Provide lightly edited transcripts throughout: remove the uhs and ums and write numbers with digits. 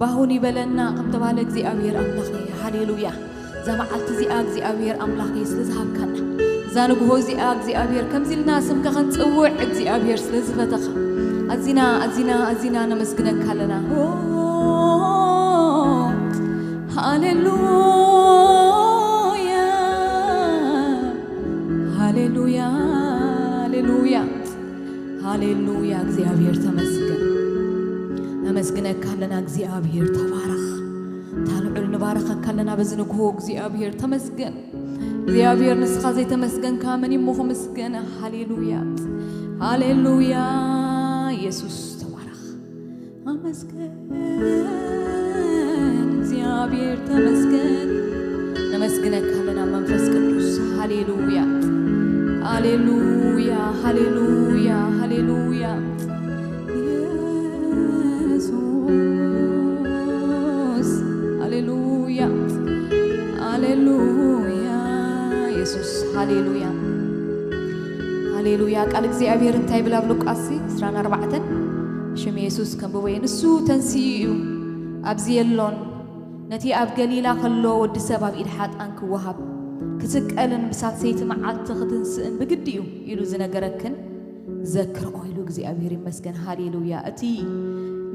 باهوني بلنا قم تبالك زي أبير أملاخي هاليلويا زمعت زي زي أبير أملاخي سلزها كنا زانقه زي زي أبير كم زي الناس مكان تسوع زي أبير سلزها تخا أزينا نمسكنك كلنا هاليلويا هاليلويا هاليلويا هاليلويا زي أبير تمسكن نمسكنك كلنا زي أبير تبارك تعالوا نبارك كلنا بزنقه زي أبير تمسكن زي أبير نسخة زي تمسكن كامن يمه مسكن هاليلويا هاليلويا يسوع تبارك تمسكن زي أبير تمسكن نمسكنك كلنا منفس قدوس هاليلويا هاليلويا هاليلويا هاليلويا يسوس هاليلويا هاليلويا يسوس هاليلويا هاليلويا قال እግዚአብሔር እንታይ ብላ ብሉቃስ 14 ሽም ኢየሱስ ከም በወይን እሱ ተንሲኡ ኣብዚ የሎን ነቲ ኣብ ገሊላ ከሎ ወዲ ሰብ ኣብ ኢድ ሓጣን ክወሃብ ክስቀልን ብሳት ሰይቲ መዓልቲ ክትንስእን ብግድዩ ኢሉ ዝነገረክን ዘክርኦ ኢሉ እግዚአብሔር ይመስገን ሃሌሉያ እቲ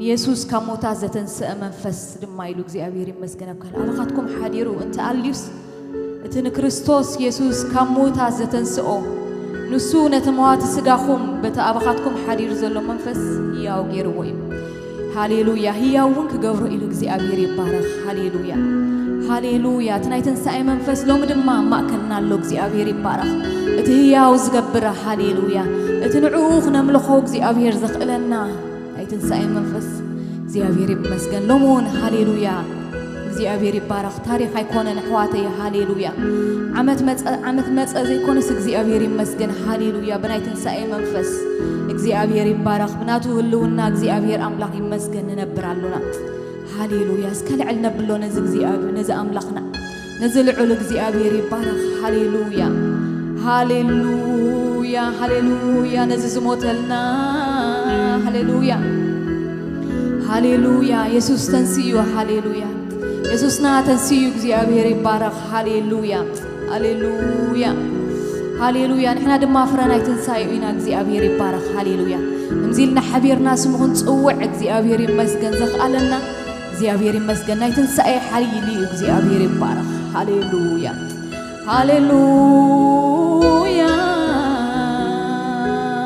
ኢየሱስ ከሞታ ዘተንስአ መንፈስ ድማ ኢሉ እግዚአብሔር ይመስገን አባኻትኩም ሓዲሩ እንተ አልዩስ እቲ ንክርስቶስ ኢየሱስ ከሞታ ዘተንስኦ ንሱ ነተመዋት ስጋኹም በተ አባኻትኩም ሓዲሩ ዘሎ መንፈስ ያው ገይርዎ እዩ ሃሌሉያ ህያውን ክገብሮ ኢሉ እግዚአብሔር ይባረክ ሃሌሉያ ሃሌሉያ ትናይተን ሳይ መንፈስ ሎም ድማ ማእከልና ኣሎ እግዚአብሔር ይባረክ እቲ ህያው ዝገብረ ሃሌሉያ እቲ ንዑ ክነምልኾ እግዚአብሔር ዘኽእለና አይተን ሳይ መንፈስ እግዚአብሔር ይመስገን ሎሞን ሃሌሉያ እግዚአብሔር ይባረክ ታሪክ አይኮነን ሕዋተይ ሃሌሉያ ዓመት መጸ ዘይኮነስ እግዚአብሔር ይመስገን ሃሌሉያ በናይተን ሳይ መንፈስ እግዚአብሔር ይባረክ ብናቱ ህልውና እግዚአብሔር አምላክ ይመስገን ነብራሉና ሃሌሉያ እስከልዕል ነብሎ ነዚ እግዚአብሔር ነዚ አምላክና ነዚ ልዑል እግዚአብሔር ይባረክ ሃሌሉያ ሃሌሉያ ሃሌሉያ ነዚ ዝሞተልና ሃሌሉያ ሃሌሉያ ኢየሱስ ተንሲዩ ሃሌሉያ ኢየሱስና ተንሲዩ እግዚአብሔር ይባረክ ሃሌሉያ ሃሌሉያ ሃሌሉያ ንሕና ድማ ፍረናይ ትንሳኤ ኢና እግዚአብሔር ይባረክ ሃሌሉያ እምዚልና ሓቢርና ስሙኹን ጽውዕ እግዚአብሔር ይመስገን ዘኽኣለና እግዚአብሔር ይመስገን ናይ ትንሳኤ ሓይሊ እግዚአብሔር ይባረክ ሃሌሉያ ሃሌሉያ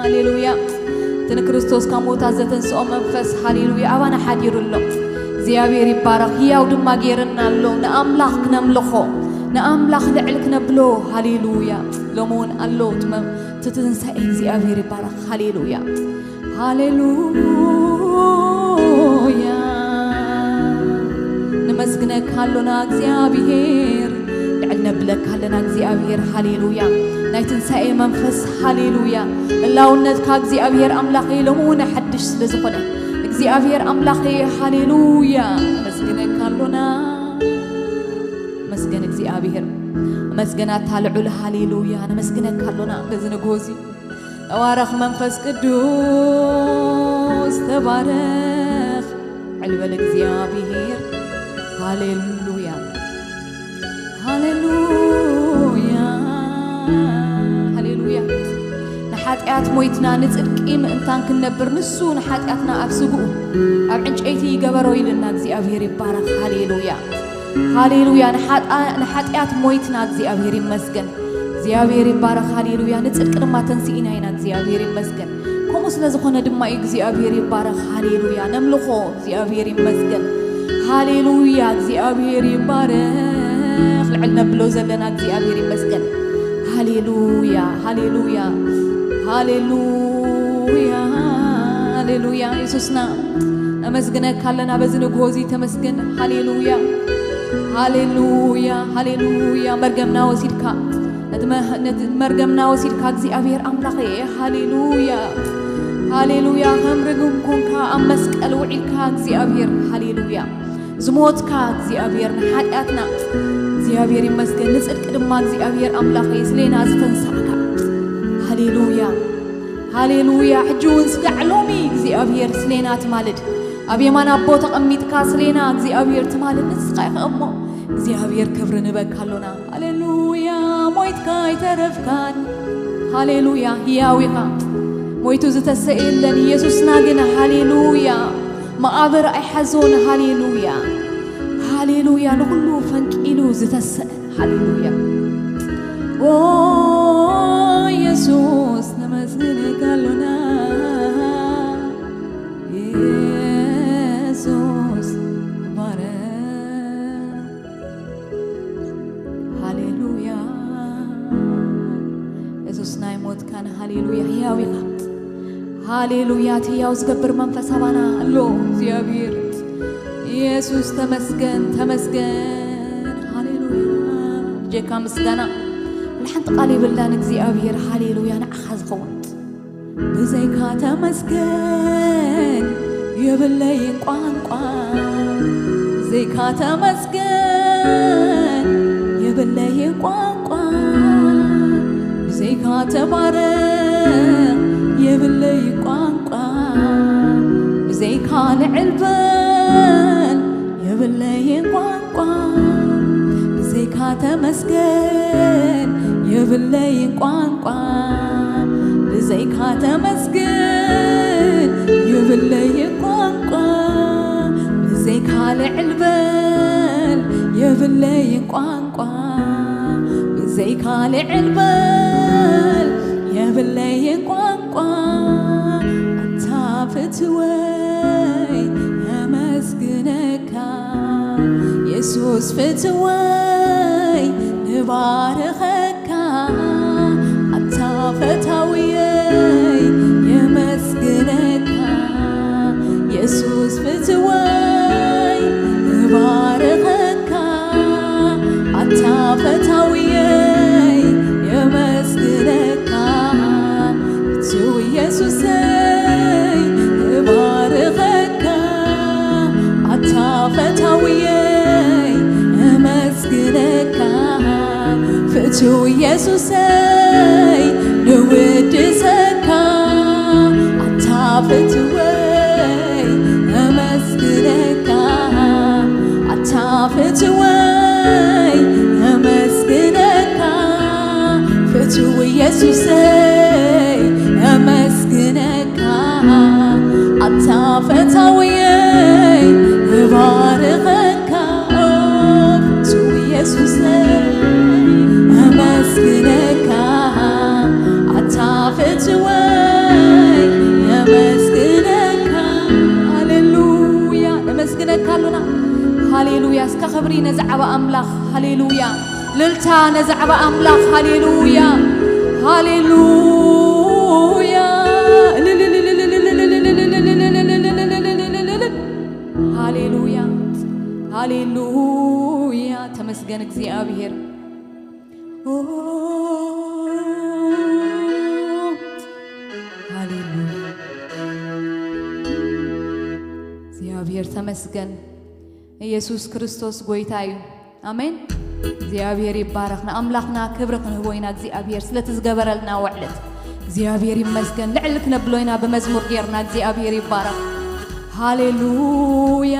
ሃሌሉያ ተን ክርስቶስ ከሞታ ዘተንስኦ መንፈስ ሃሌሉያ አባና ሓዲሩሎ እግዚአብሔር ይባረክ ያው ድማ ገይርና ኣሎ ንአምላኽ ክነምልኾ ንአምላኽ ልዕል ክነብሎ ሃሌሉያ ሎሞን ኣሎ ትንሳኤ እግዚአብሔር ይባረክ ሃሌሉያ ሃሌሉያ نمسكنك هالنا እግዚአብሔር ልዕል ነብለክ ሃለና እግዚአብሔር ሃሌሉያ ናይ ትንሳኤ መንፈስ ሃሌሉያ እላውነትካ እግዚአብሔር አምላኽ ለሞን ሓድሽ ስለዝኾነ እግዚአብሔር አምላኽ ሃሌሉያ መስገነክ ሃለና መስገን እግዚአብሔር መስገናት ታልዑል ሃሌሉያ ነመስገነክ ሃለና በዝነጎዚ ተባረኽ መንፈስ ቅዱስ ተባረኽ ዕልበል እግዚአብሔር ሃሌሉያ ሃሌሉያ ሃሌሉያ ንሓጢአት ሞይትና ንጽድቂ ምእንታን ክንነብር ንሱ ንሓጢአትና ኣብስጉ ኣብ ዕንጨይቲ ይገበሮ ኢልና እግዚአብሔር ይባረክ ሃሌሉያ ሃሌሉያ ንሓጢአት ሞይትና እግዚአብሔር ይመስገን እግዚአብሔር ይባረክ ሃሌሉያ ንጽድቂ ድማ ተንሲኢና ኢና እግዚአብሔር ይመስገን ከምኡ ስለዝኾነ ድማ እግዚአብሔር ይባረክ ሃሌሉያ ነምልኾ እግዚአብሔር ይመስገን ሃሌሉያ እግዚአብሔር ይባረክ ልዕል ነብሎ ዘለና እግዚአብሔር ይመስገን ሃሌሉያ ሃሌሉያ ሃሌሉያ ሃሌሉያ ኢየሱስና ነመስግነክ ካለና በዝንጎዚ ተመስገን ሃሌሉያ ሃሌሉያ ሃሌሉያ መርገምና ወሲድካ መርገምና ወሲድካ እግዚአብሔር አምላኽ ሃሌሉያ ሃሌሉያ ከምርግም ኮንካ ኣብ መስቀል ውዒልካ እግዚአብሔር ሃሌሉያ ዝሞትካ እግዚአብሔር ንሓጢአትና እግዚአብሔር ይመስገን ንጽድቅ ድማ እግዚአብሔር አምላኽ ስለና ዝተንሳዕካ ሃሌሉያ ሃሌሉያ ሕጂውን ስጋዕ ሎሚ እግዚአብሔር ስለና ትማልድ أبي ما نبوت قميت كاسلينا እግዚአብሔር ትማልነት ስቃይ ከሞ እግዚአብሔር ክብር ንበካሉና ሃሌሉያ ሞይትካ ይተረፍካን ሃሌሉያ ያዊኻ ሞይቱ ዝተሰኢለን ኢየሱስና ግን ሃሌሉያ ማዕበር አይሐዞን ሃሌሉያ ሃሌሉያ ለሁሉ ፈንቂሉ ዝተሰእ ሃሌሉያ ኦ ኢየሱስ ነመስግንካሉና ኢየሱስ ባረ ሃሌሉያ ኢየሱስ ናይሞት ካን ሃሌሉያ ያዊኻ ሃሌሉያ ትያው ዝገብር መንፈስ አባና አሎ እግዚአብሔር ኢየሱስ ተመስገን ተመስገን ሃሌሉያ ጀካ ምስጋና ለሐንት ቃል ይብላን እግዚአብሔር ሃሌሉያ ንዓኻ ዝኸውን በዘይካ ተመስገን የበለይ ቋንቋ ዘይካ ተመስገን የበለይ ቋንቋ ዘይካ ተባረክ የበለይ ቋንቋ ዘይካ ንዕልበን የበለይ ቋንቋ ዘይካ ተመስገን የበለይ ቋንቋ ዘይካ ተመስገን የበለይ ቋንቋ ዘይካ ንዕልበን የበለይ ቋንቋ ዘይካ ንዕልበን የበለይ ቋንቋ አታፍትወይ አመስግነካ ኢየሱስ ፍትወይ ንባርከካ አታፈታውየይ የመስግነካ ኢየሱስ ፍትወይ ንባርከካ አታፈታውየይ የመስግነካ ኢየሱስ ንባርከካ አታፈታውየይ የመስግነካ ፍቱ ኢየሱስ ንውድሰካ አታፍትወይ የመስግነካ አታፍትወይ የመስግነካ ፍቱ ኢየሱስ የመስግነካ አታፈታውየይ ንባርከካ ፍቱ ኢየሱስ የመስግነካ አታፍትወይ የመስግነካ ሃሌሉያ ነመስግነካ አሉና ሃሌሉያ እስከ ኸብሪ ነዛዕባ አምላኽ ሃሌሉያ ልልታ ነዛዕባ አምላኽ ሃሌሉያ ሃሌሉያ ሃሌሉያ ሃሌሉያ ተመስገን እግዚአብሔር ሃሌሉያ እግዚአብሔር ተመስገን ኢየሱስ ክርስቶስ ጎይታዩ አሜን እግዚአብሔር ይባረክና አምላኽና ክብር ክንህቦይና እግዚአብሔር ስለተዝገበረልና ወዕለት እግዚአብሔር ይመስገን ልዕል ክነብሎይና በመዝሙር ጌርና እግዚአብሔር ይባረክ ሃሌሉያ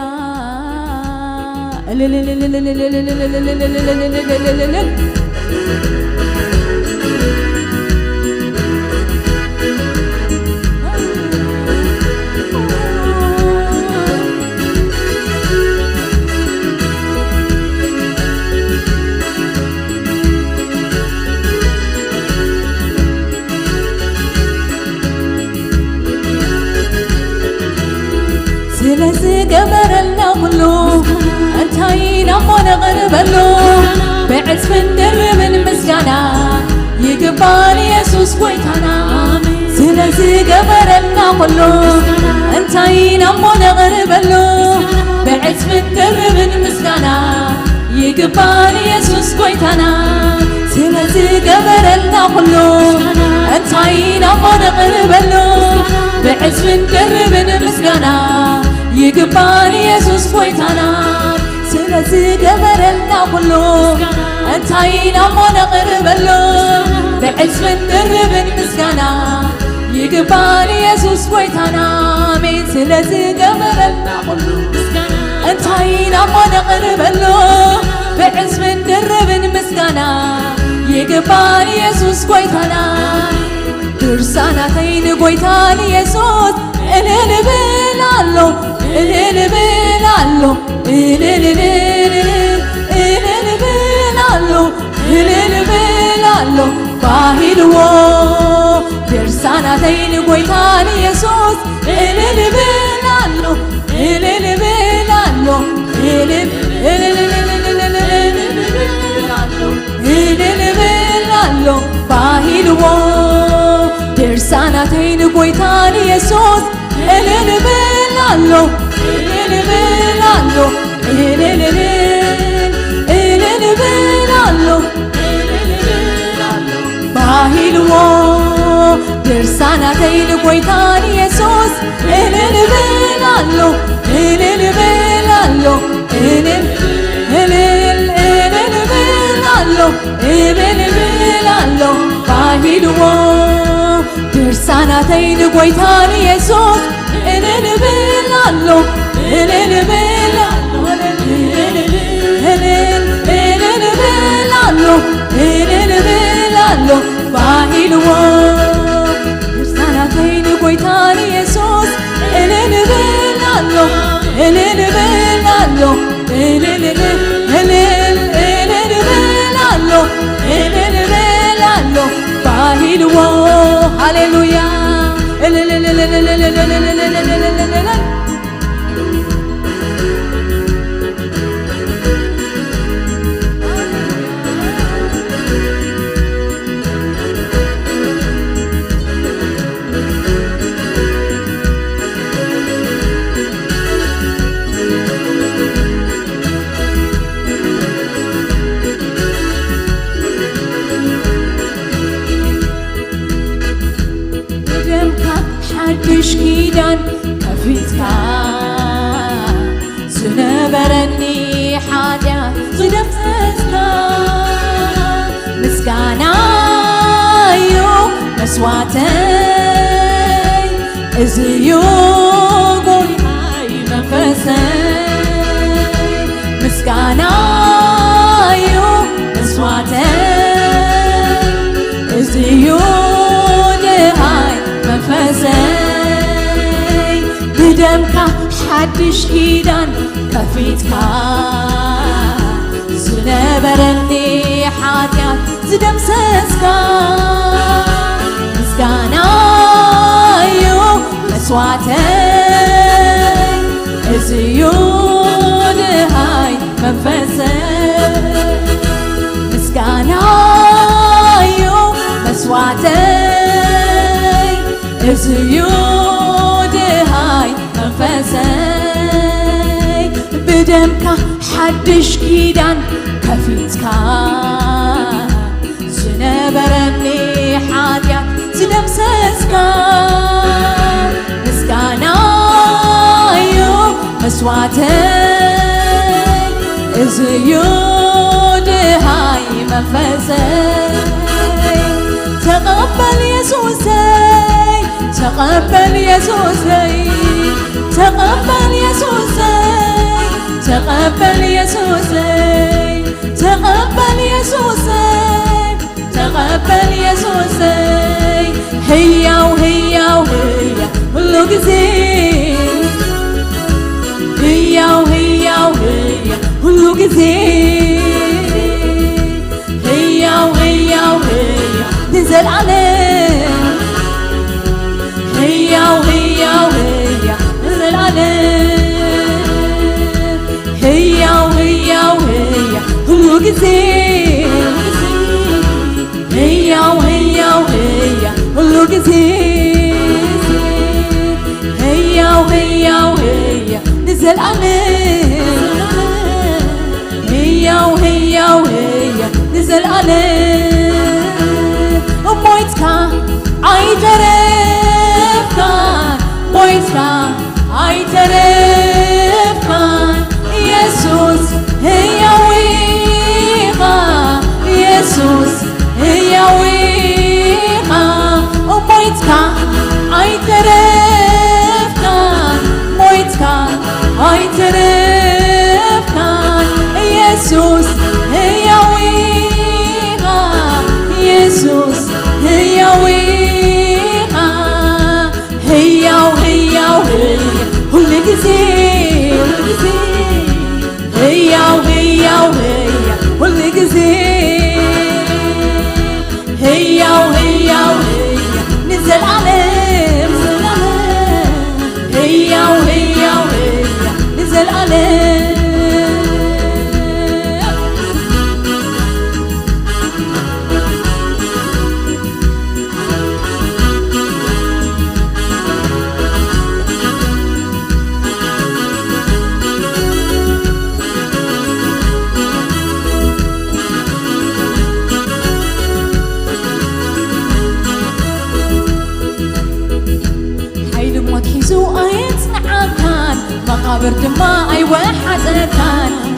ስለዚህ ገበረልና ሁሉ እንታይና ሞነቅርበሉ በዕጽፍን ድርብን ምስጋና ይግባል ኢየሱስ ጎይታና ስለዚህ ገበረልና ሁሉ እንታይና ሞነቅርበሉ በዕጽፍን ድርብን ምስጋና ይግባል ኢየሱስ ጎይታና ስለዚህ ገበረልና ሁሉ እንታይና ሞነቅርበሉ በዕጽፍን ድርብን ምስጋና ይግባል ኢየሱስ ጎይታና ስለዚህ ገበረልና ሁሉ እንታይና ሞነቅርበሉ በዕጽፍን ድርብን ምስጋና يقبل يسوس قويتنا من سلسل قبرنا كله انتهينا ما نقرب له بعزم درب مسكنا يقبل يسوس قويتنا درسانا تين قويتان يسوس إلين بلالو إلين بلالو إلين بلالو إلين بلالو باهلو درسانا تين قويتان يسوس إلين بلالو إلين بلالو إلين بلالو باهلو درسانا تين قويتان يسوس إلين بلالو إلين بلالو إلين بلالو باهلو درسانا تين قويتان يسوس إلين بلالو إلين بلالو إلين بلالو إلين بلالو باهلو درسانا تين قويتان يسوس إلين بلالو إلين بلالو إلين بلالو إلين بلالو باهلو درسانا تين قويتان يسوس إلين بلالو إلين بلالو إلين بلالو إلين بلالو باهلو هاليلويا حدش كيدان كفيتك زنبرني حاجة زدفتك مسكانا يو مسواتي إزيو قولي هاي منفسي مسكانا يو مسواتي إزيو منفسي بدمك حدش كيدان كفيتك زنبرني حاتيات زدمسسك مسكانا يو مسواتي إزيود هاي منفسي مسكانا يو مسواتي إزيود هاي منفسي بدمك حدش كيدان كفيتك زنبرني حاتيات زدمسسك مسكانا يو مسواتي إزيود هاي منفسي تقبل يسوسي تقبل يسوسي تقبل يسوسي تقبل يسوسي تقبل يسوسي تقبل يسوسي هيا وهيا وهيا كله جزيل هيا وهيا وهيا كله جزيل هيا وهيا وهيا نزل عليه هيا وهيا وهيا نزل عليه هيا وهيا وهيا كله جزيل هيا وهيا وهيا كله جزيل هيا وهيا وهيا نزل عليه هيا وهيا وهيا نزل عليه مويتك عيترفك مويتك عيترفك يسوس هيا ويغا يسوس هيا ويغا مويتك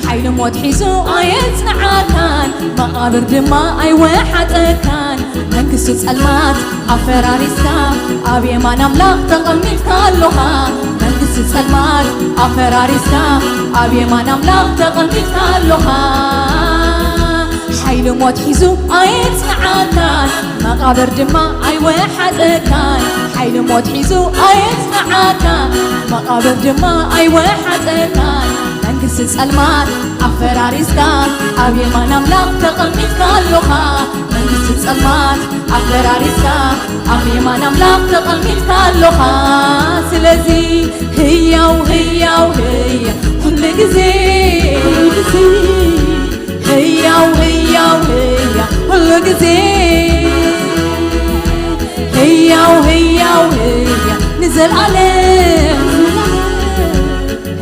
حيل موت حيزو آيات نعاكان مقابر دما أي واحد أكان منكسوس المات أفراريسكا أبي ما نملاق تقميت كالوها منكسوس المات أفراريسكا أبي ما نملاق تقميت كالوها حيل موت حيزو آيات نعاكان مقابر دما أي واحد أكان حيل موت حيزو آيات نعاكان مقابر دما أي واحد أكان منكسس المات أفراريسكا أبي ما نملاق تقميت كالوها منكسس المات أفراريسكا أبي ما نملاق تقميت كالوها سلزي هي وهي وهي كل جزي هي وهي وهي كل جزي هي وهي وهي نزل عليه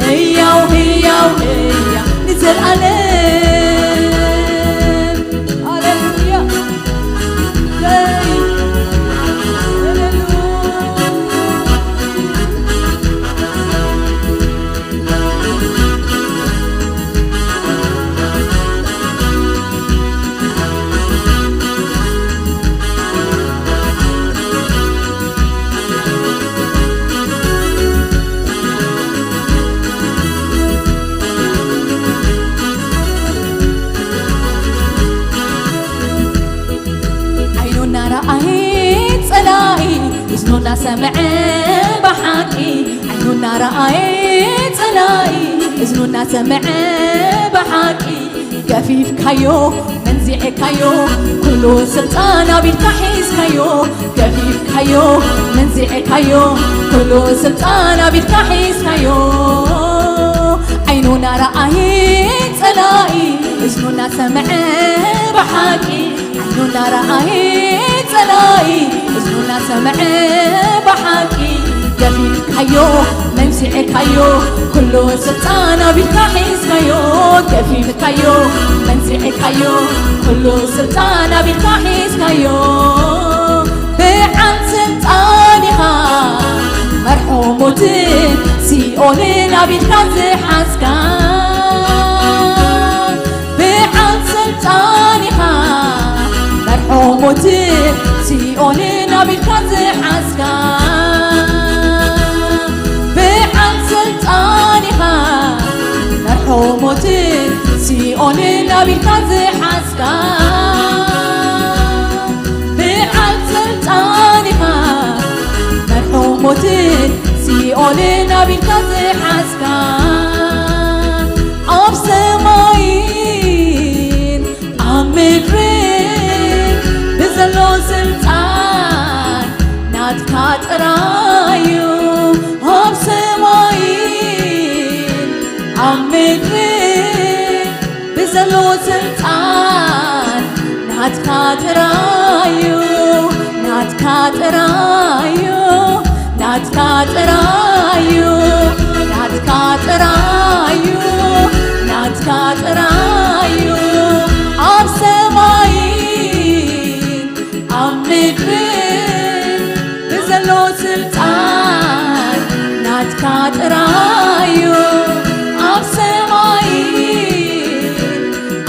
هي وهي وهي نزل عليه هللويا إذننا سمع بحكي عيننا رأيت سلائي إذننا سمع بحكي كفيف كيو منزع كيو كل سلطان بالتحيز كيو كفيف كيو منزع كيو كل سلطان بالتحيز كيو عيننا رأيت سلائي إذننا سمع بحكي عيننا رأيت سلائي إذننا سمع بحكي كفيف كيو منزع كيو كل سلطان بالتحيز كيو كفيف كيو منزع كيو كل سلطان بالتحيز كيو بعن سلطانها مرحومة سيئوننا بالتزحزكا بعن سلطانها مرحومة سيئوننا بالتزحزكا بعن سلطانها مرحومة سيئوننا بالتزحزكا بعن سلطانها مرحومة سيئوننا بالتزحزكا أب سماين أمرين بزلو سلطان ناتكات رايو أب سماين أمرين بزلو سلطان ناتكات رايو ناتكات رايو ناتكات رايو ناتكات رايو ناتكات رايو أب سماين أمرين بزلو سلطان ناتكات رايو أب سماين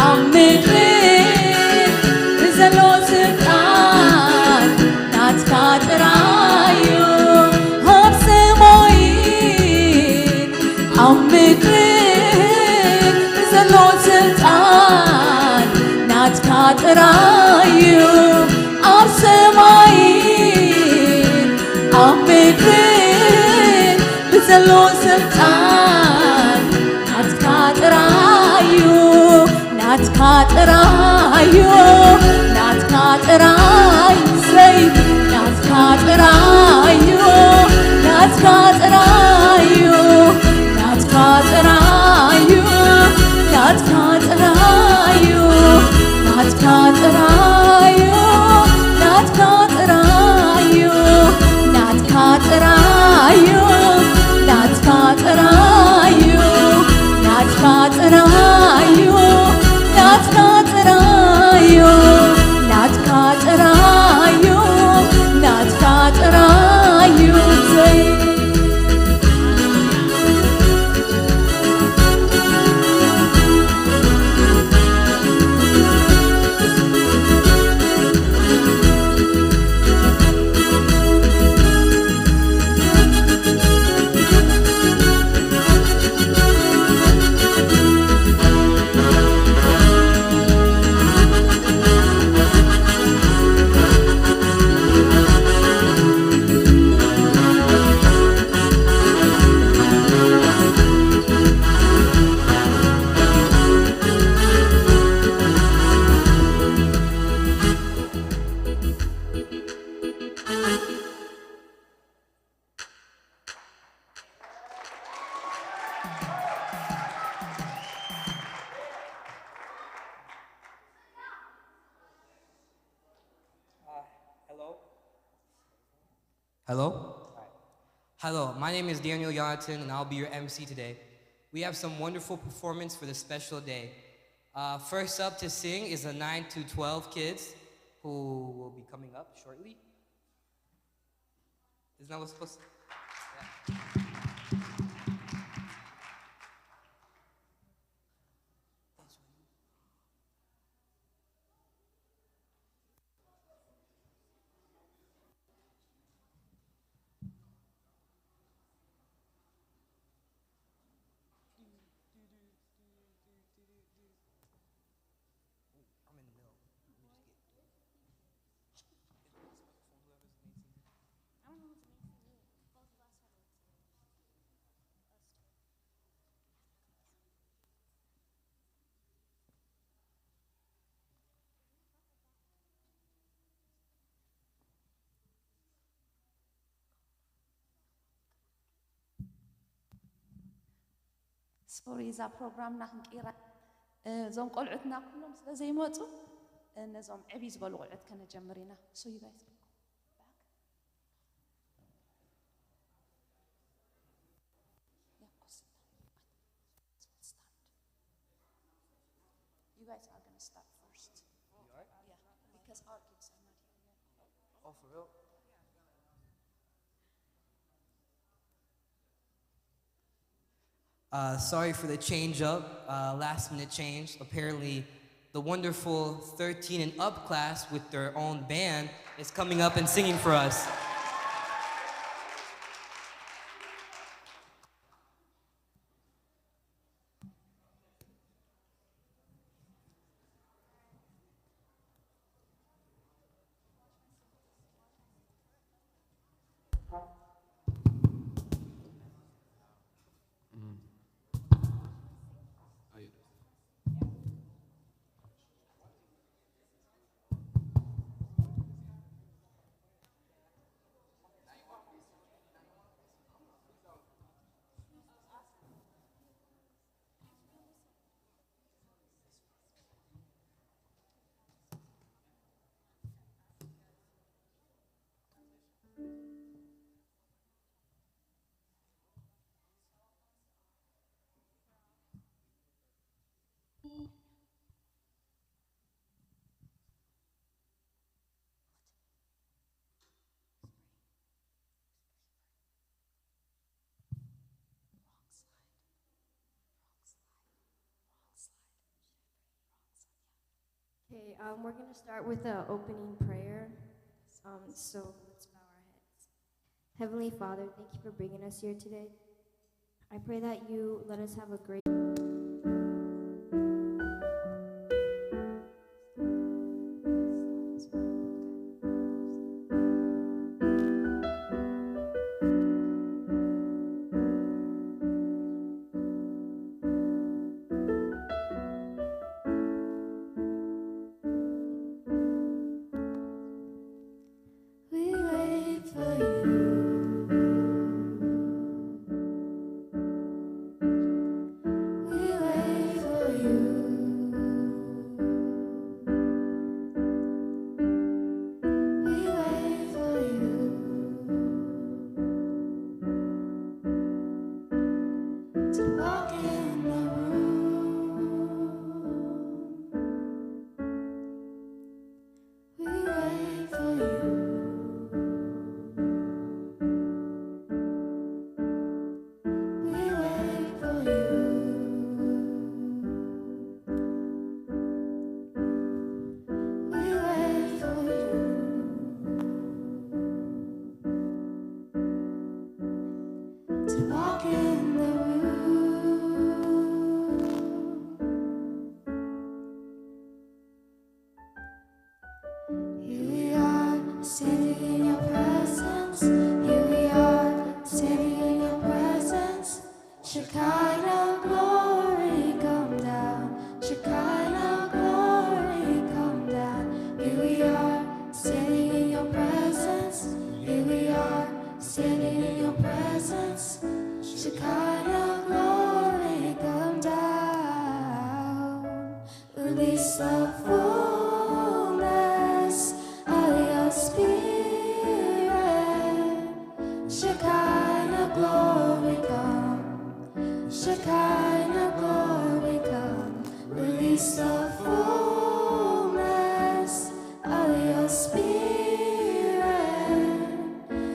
أمرين بزلو سلطان ناتكات رايو أب سماين أمرين بزلو سلطان ناتكات رايو أب سماين أمرين بزلو سلطان ناتكات رايو ناتكات رايو ناتكات رايو زي ناتكات رايو ناتكات رايو ناتكات رايو ناتكات رايو ناتكات رايو ناتكات رايو ناتكات رايو ناتكات رايو ناتكات رايو ناتكات رايو ناتكات رايو ناتكات رايو زي Hello? Hello, my name is Daniel Jonathan, and I'll be your MC today. We have some wonderful performance for this special day. First up to sing is the 9 to 12 kids who will be coming up shortly. Isn't that what's supposed to? Yeah. I'm in the middle. Let me just get. I don't know what's amazing me. Both of us have what's سوري إذا بروجرامنا خنقيرة زوم قلعتنا كلهم سلا زي موتو نزوم عبي زبالو قلعت كنا جمرينا so you guys back yeah go sit down let's start you guys are gonna start first You are? yeah because our kids are not here yet Oh, for real? Sorry for the change up, last minute change. Apparently, the wonderful 13 and up class with their own band is coming up and singing for us. Okay, we're going to start with the opening prayer. So let's bow our heads. Heavenly Father, thank you for bringing us here today. I pray that you let us have a great We wait for you. We wait for you. We wait for you to walk in the room. We wait for you. We wait for you. We wait for you to walk in the room. Here we are, standing in your presence. Here we are, standing in your presence. Shekinah glory, come down. Shekinah glory, come down. Here we are, standing in your presence. Here we are, standing in your presence. Shekinah glory, come down. Release the fullness of your spirit. Release the fullness of your spirit.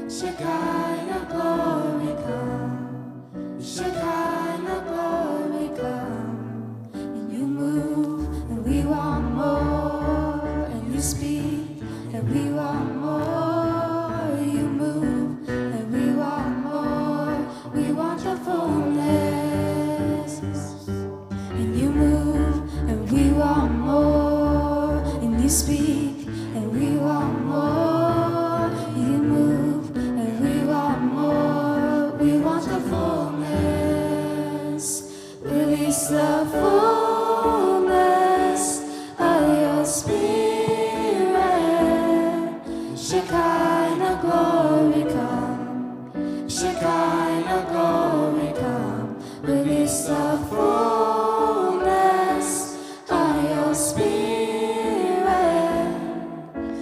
Shekinah glory come. Shekinah glory come. And you move, and we want more. And you speak, and we want more. You move, and we want more. We want the fullness. And you move, and we want more. And you speak, and we want more. You move, and we want more. We want the fullness. Release the fullness of your spirit. Shekinah glory come. Shekinah glory come. Release the fullness of your spirit.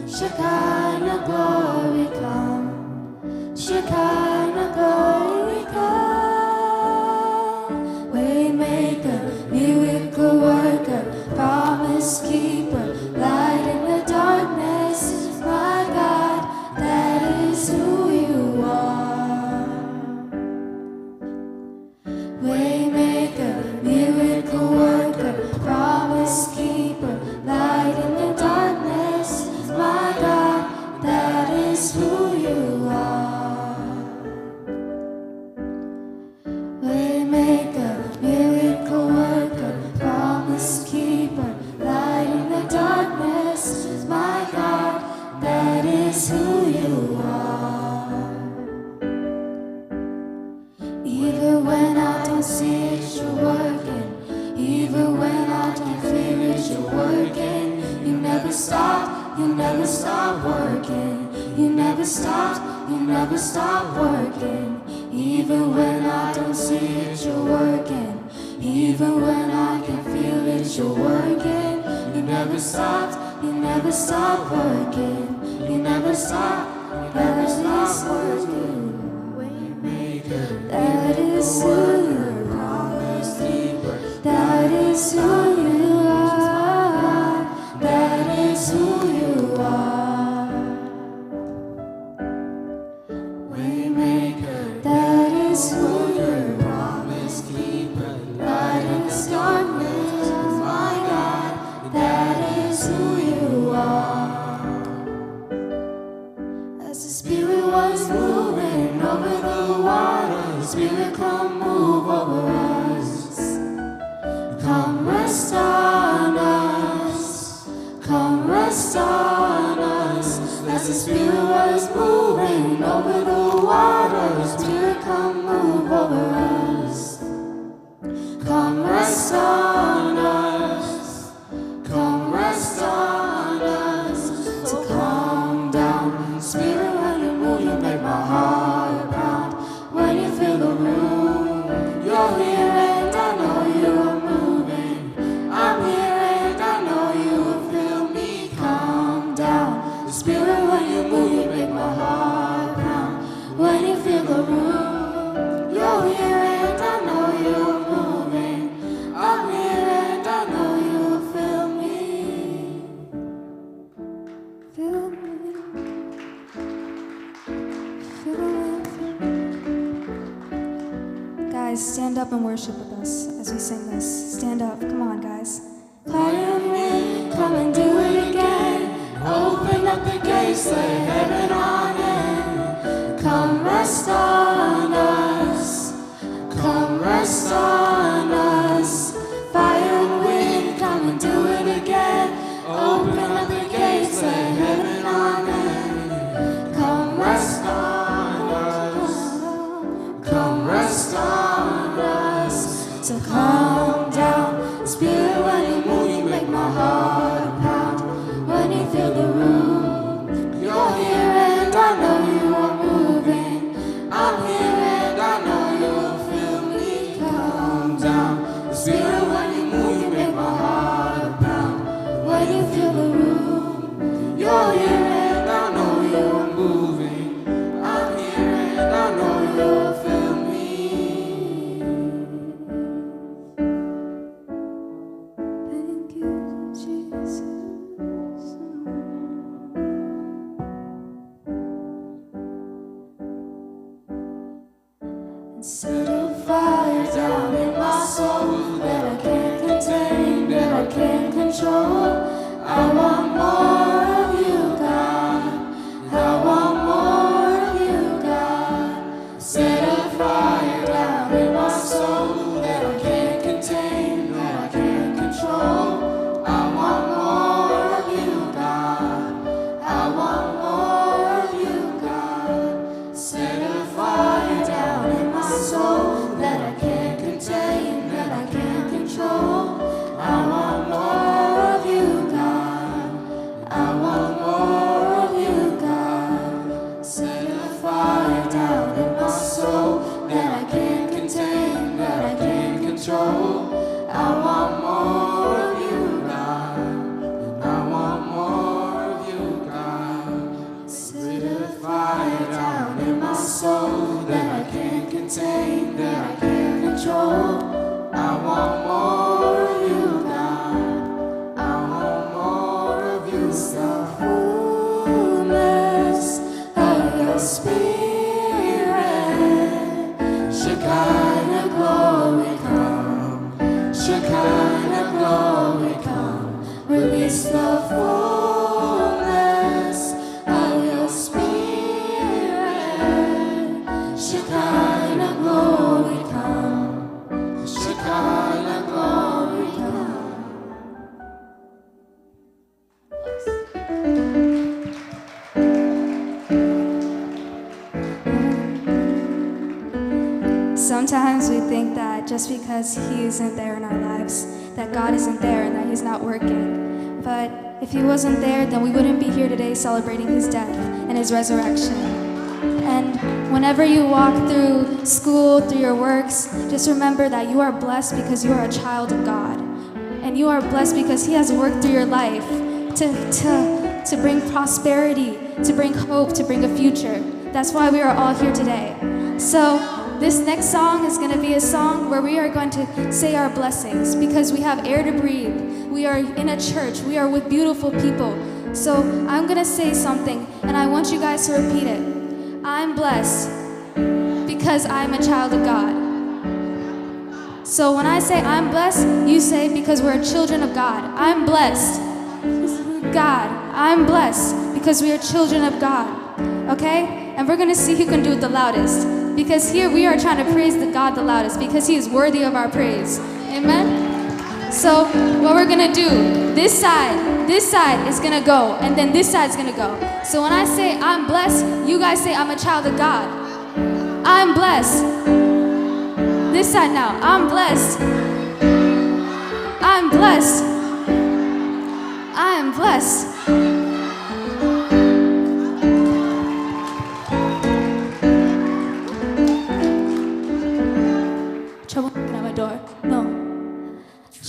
Shekinah glory come. Shekinah glory come. Waymaker, miracle worker, promise keeper, light in the darkness. My God, that is who you are. Waymaker, miracle worker, promise keeper, light in the darkness. My God, that is who you are. Waymaker, miracle worker, promise keeper, light in the darkness. My God, that is who you are. Even when I don't see it, you're working. Even when I don't feel it, you're working. You never stop, you never stop working. You never stop, you never stop working. Even when I don't see it, you're working. Even when I can feel it, you're working. You never stopped, you never stop working. You never stop, you never stop working. That is who you are. That is who you are. That is who you are. Waymaker. That is who you are. Promise keeper. Light in the darkness. My God. That is who you are. As the Spirit was moving over the water, Spirit, come move over us. Come rest on us. Come rest on us. As the Spirit was moving over the water, Spirit, come move over us. Come rest on us. Come rest on us. So calm down. Spirit, when you move, you make my heart pound. When you feel the room, you're here and I know you are moving. I'm here and I know you will feel me. Calm down. The Spirit, when you move, you make my heart pound. When you feel the room, you're here and I know you are moving. I'm here and I know you will feel me. Feel me. Guys, stand up and worship with us as we sing this. Stand up. Come on, guys. Fire me, come and do it again. Open up the gates, let heaven on in. Come rest on us. Come rest on us. Fire and wind, come and do it again. Open up the gates, let heaven on in. Come rest on us. Come rest on us. So calm down. Spirit, when you move, you make my heart pound. When you feel the room, you're here and I know you are moving. I'm here and I know you will feel me. Calm down. Spirit, when you move, you make my heart pound. When you feel the room, you're here and I know you are moving. I'm here and I know you will feel me. Thank you. control. I want more of you, God. I want more of you, God. Set a fire down in my soul that I can't contain, that I can't control. I want more of you, God. I want more of you, God. Set a fire down in my soul that I can't contain, that I can't control. I want more of you, God. I want more of you, God. Set a fire down in my soul that I can't contain, that I can't control. I want more of you, God. I want more of you, God. Set a fire down in my soul that I can't contain, that I can't control. I want more of you, God. I want more of you, the fullness of your spirit. Shekinah glory come, Shekinah glory come. Release the fullness of your spirit. Shekinah glory come, Shekinah glory come. Sometimes we think that just because He isn't there in our lives, that God isn't there and that He's not working. But if He wasn't there, then we wouldn't be here today celebrating His death and His resurrection. And whenever you walk through school, through your works, just remember that you are blessed because you are a child of God. And you are blessed because He has worked through your life to bring prosperity, to bring hope, to bring a future. That's why we are all here today. So this next song is going to be a song where we are going to say our blessings because we have air to breathe. We are in a church. We are with beautiful people. So I'm going to say something and I want you guys to repeat it. I'm blessed because I'm a child of God. So when I say I'm blessed, you say because we're children of God. I'm blessed. God, I'm blessed because we are children of God. Okay? And we're going to see who can do it the loudest. Because here we are trying to praise the God the loudest because He is worthy of our praise. Amen? So what we're going to do, this side is going to go, and then this side is going to go. So when I say I'm blessed, you guys say I'm a child of God. I'm blessed. This side now. I'm blessed. I'm blessed. I am blessed. Trouble knocking at my door. No.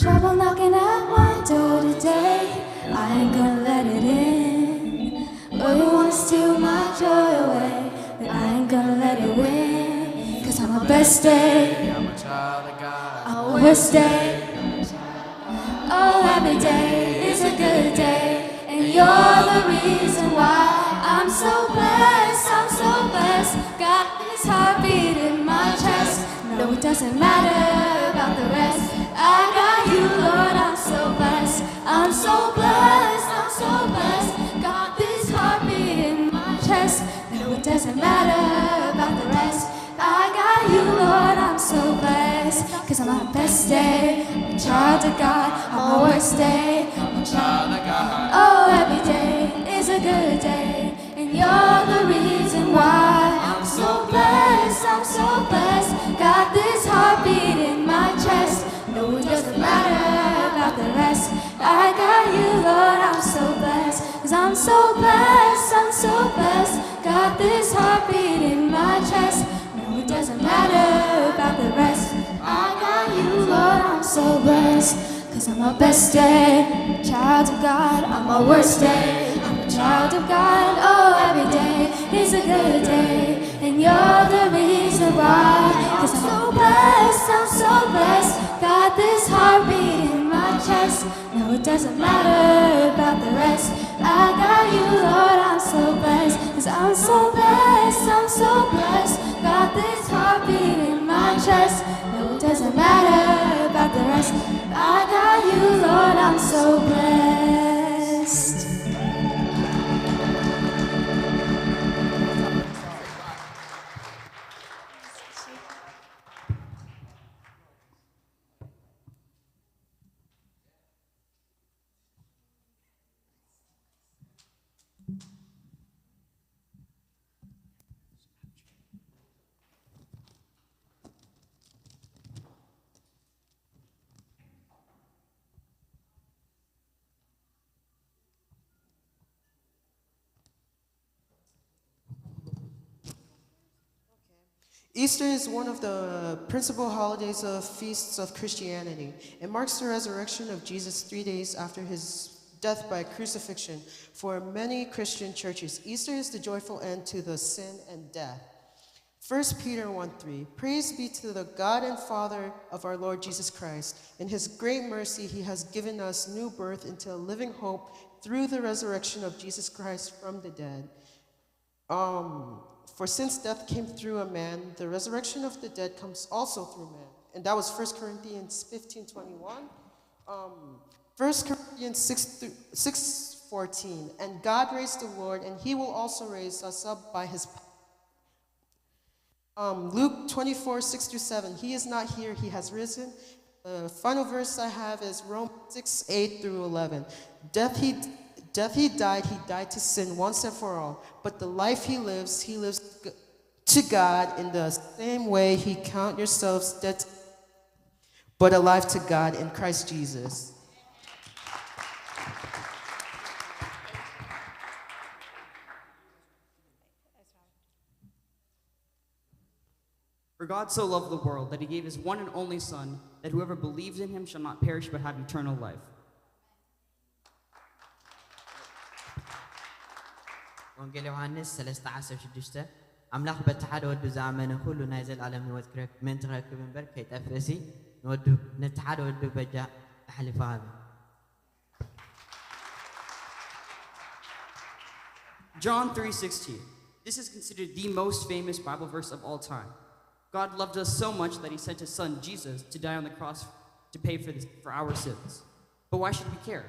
Trouble knocking at my door today. I ain't gonna let it in. Oh, you wanna steal my joy away, but I ain't gonna let it win. Cause I'm a best day. I'm a child of God. I'm a worst day. Oh, every day is a good day. And you're the reason why I'm so blessed. I'm so blessed. Got this heartbeat in my chest. No, it doesn't matter about the rest. I got you, Lord, I'm so blessed. I'm so blessed, I'm so blessed. Got this heartbeat in my chest. No, it doesn't matter about the rest. I got you, Lord, I'm so blessed. Cause I'm my best day, I'm a child of God. I'm my worst day, I'm a child of God. Oh, every day is a good day. And you're the reason why I'm so blessed, I'm so blessed. Got this heartbeat in my chest. No, it doesn't matter about the rest. I got you, Lord, I'm so blessed. Cause I'm so blessed, I'm so blessed. Got this heartbeat in my chest. No, it doesn't matter about the rest. I got you, Lord, I'm so blessed. Cause I'm my best day, child of God. I'm my worst day, I'm a child of God. Oh, every day is a good day. And you're the reason why. Cause I'm so blessed, I'm so blessed. Got this heartbeat in my chest. No, it doesn't matter about the rest. I got you, Lord, I'm so blessed. Cause I'm so blessed, I'm so blessed. Got this heartbeat in my chest. No, it doesn't matter about got the rest. I got you, Lord, I'm so blessed. Easter is one of the principal holidays of feasts of Christianity. It marks the resurrection of Jesus 3 days after his death by crucifixion. For many Christian churches, Easter is the joyful end to the sin and death. 1 Peter 1:3, praise be to the God and Father of our Lord Jesus Christ. In his great mercy, he has given us new birth into a living hope through the resurrection of Jesus Christ from the dead. For since death came through a man, the resurrection of the dead comes also through man. And that was 1 Corinthians 15:21. 1 Corinthians 6:14. And God raised the Lord, and he will also raise us up by his power. Luke 24:6-7. He is not here, he has risen. The final verse I have is Romans 6:8-11. Death he died to sin once and for all. But the life he lives to God. In the same way, he count yourselves dead, but alive to God in Christ Jesus. For God so loved the world that he gave his one and only Son, that whoever believes in him shall not perish but have eternal life. ወንጌል ዮሐንስ 3:16 አምላኽ በቲ ሓደ ወዱ ዝኣመነ ኩሉ ናይ ዘለዓለም ህይወት ክረክብ እምበር ከይጠፍእ ነቲ ሓደ ወዱ በጃ ኣሕሊፉ ሃበ። John 3:16. This is considered the most famous Bible verse of all time. God loved us so much that he sent his son Jesus to die on the cross to pay for our sins. But why should we care?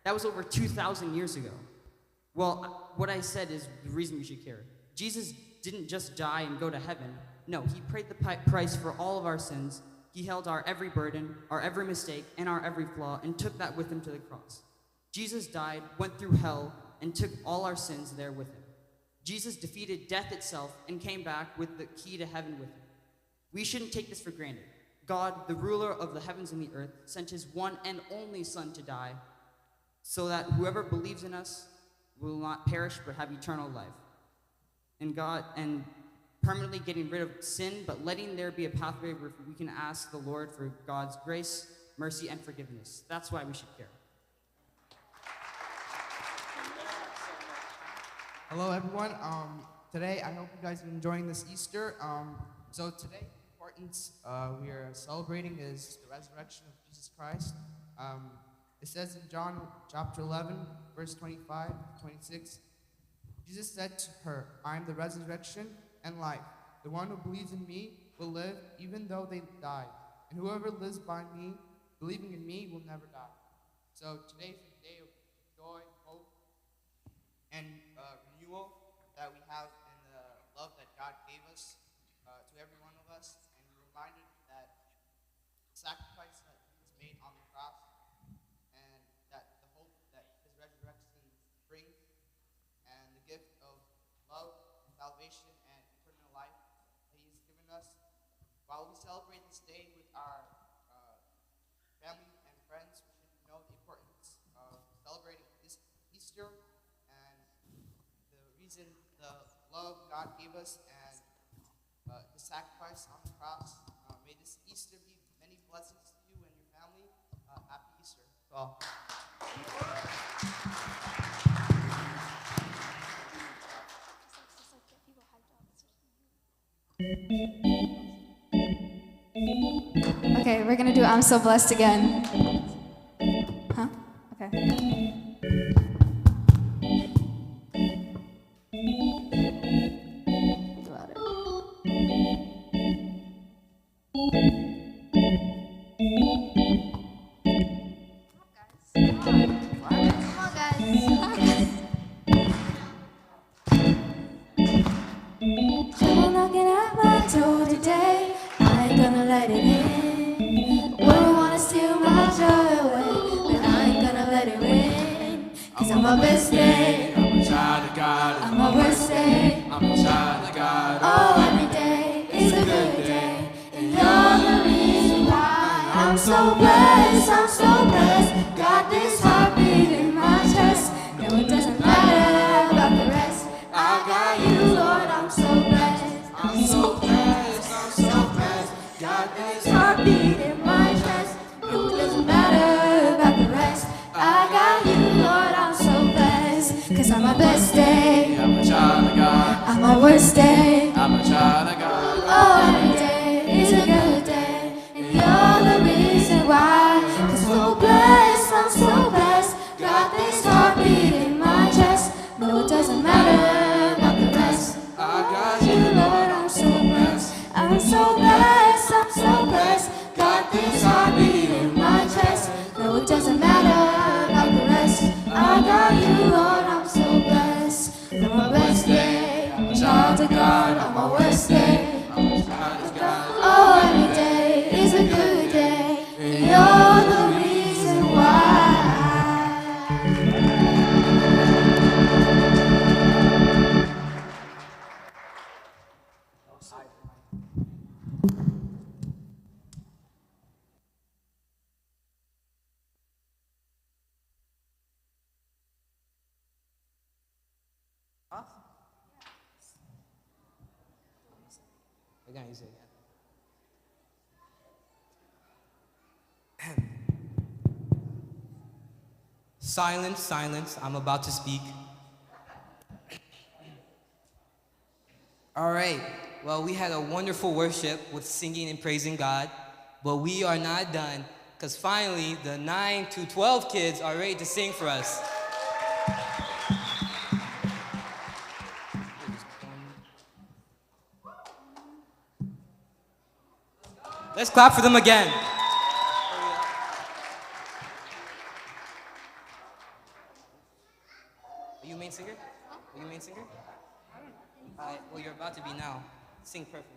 That was over 2,000 years ago. Well, what I said is the reason we should care. Jesus didn't just die and go to heaven. No, he paid the price for all of our sins. He held our every burden, our every mistake, and our every flaw, and took that with him to the cross. Jesus died, went through hell, and took all our sins there with him. Jesus defeated death itself and came back with the key to heaven with him. We shouldn't take this for granted. God, the ruler of the heavens and the earth, sent his one and only Son to die so that whoever believes in us will not perish but have eternal life. And permanently getting rid of sin, but letting there be a pathway where we can ask the Lord for God's grace, mercy, and forgiveness. That's why we should care. Hello, everyone. Today, I hope you guys are enjoying this Easter. So today, the importance we are celebrating is the resurrection of Jesus Christ. It says in John chapter 11, verse 25-26, Jesus said to her, I am the resurrection and life. The one who believes in me will live even though they die. And whoever lives by me, believing in me, will never die. So today is a day of joy, hope, and renewal that we have in the love that God gave us to every one of us. And we're reminded that the sacrifice that Jesus made on the cross and that the hope that his resurrection brings and the gift of love and salvation and eternal life that he has given us. While we celebrate this day with our family and friends, we should know the importance of celebrating this Easter and the reason, the love God gave us and the sacrifice on the cross. May this Easter be many blessings to you and your family. Happy Easter to all. Okay, we're gonna do I'm So Blessed again. Huh? Okay. Louder. so blessed, I'm so blessed. Got this heartbeat in my chest. No, it doesn't matter about the rest. I got you, Lord, I'm so blessed. I'm so blessed, I'm so blessed. Got this heartbeat in my chest. No, it doesn't matter about the rest. I got you, Lord, I'm so blessed. Cause on my best day, I'm a child of God. on my worst day, I'm a child of God. oh, every day is a good day. And you're the reason why. Cause so blessed, I'm so blessed. Got this heartbeat in my chest. No, it doesn't matter about the rest. I got You, you, Lord, I'm so blessed. I'm so blessed, I'm so blessed. Got this heartbeat in my chest. No, it doesn't matter about the rest. I got you, Lord, I'm so blessed. On my best day, I'm a child of God. On my worst day, I'm a child of God. oh, every day is a good day. And you're the reason why. We're gonna use it again. Silence, silence, I'm about to speak. All right, well, we had a wonderful worship with singing and praising God, but we are not done, because finally, the 9 to 12 kids are ready to sing for us. Let's clap for them again. Are you a main singer? Are you a main singer? Well, you're about to be now. Sing perfect.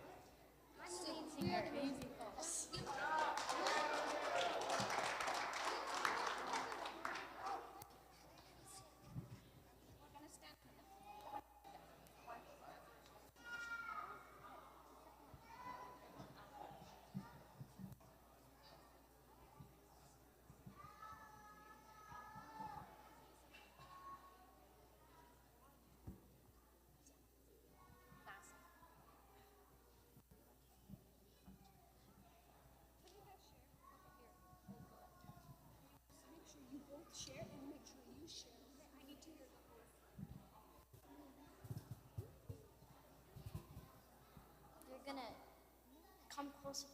You're gonna come closer.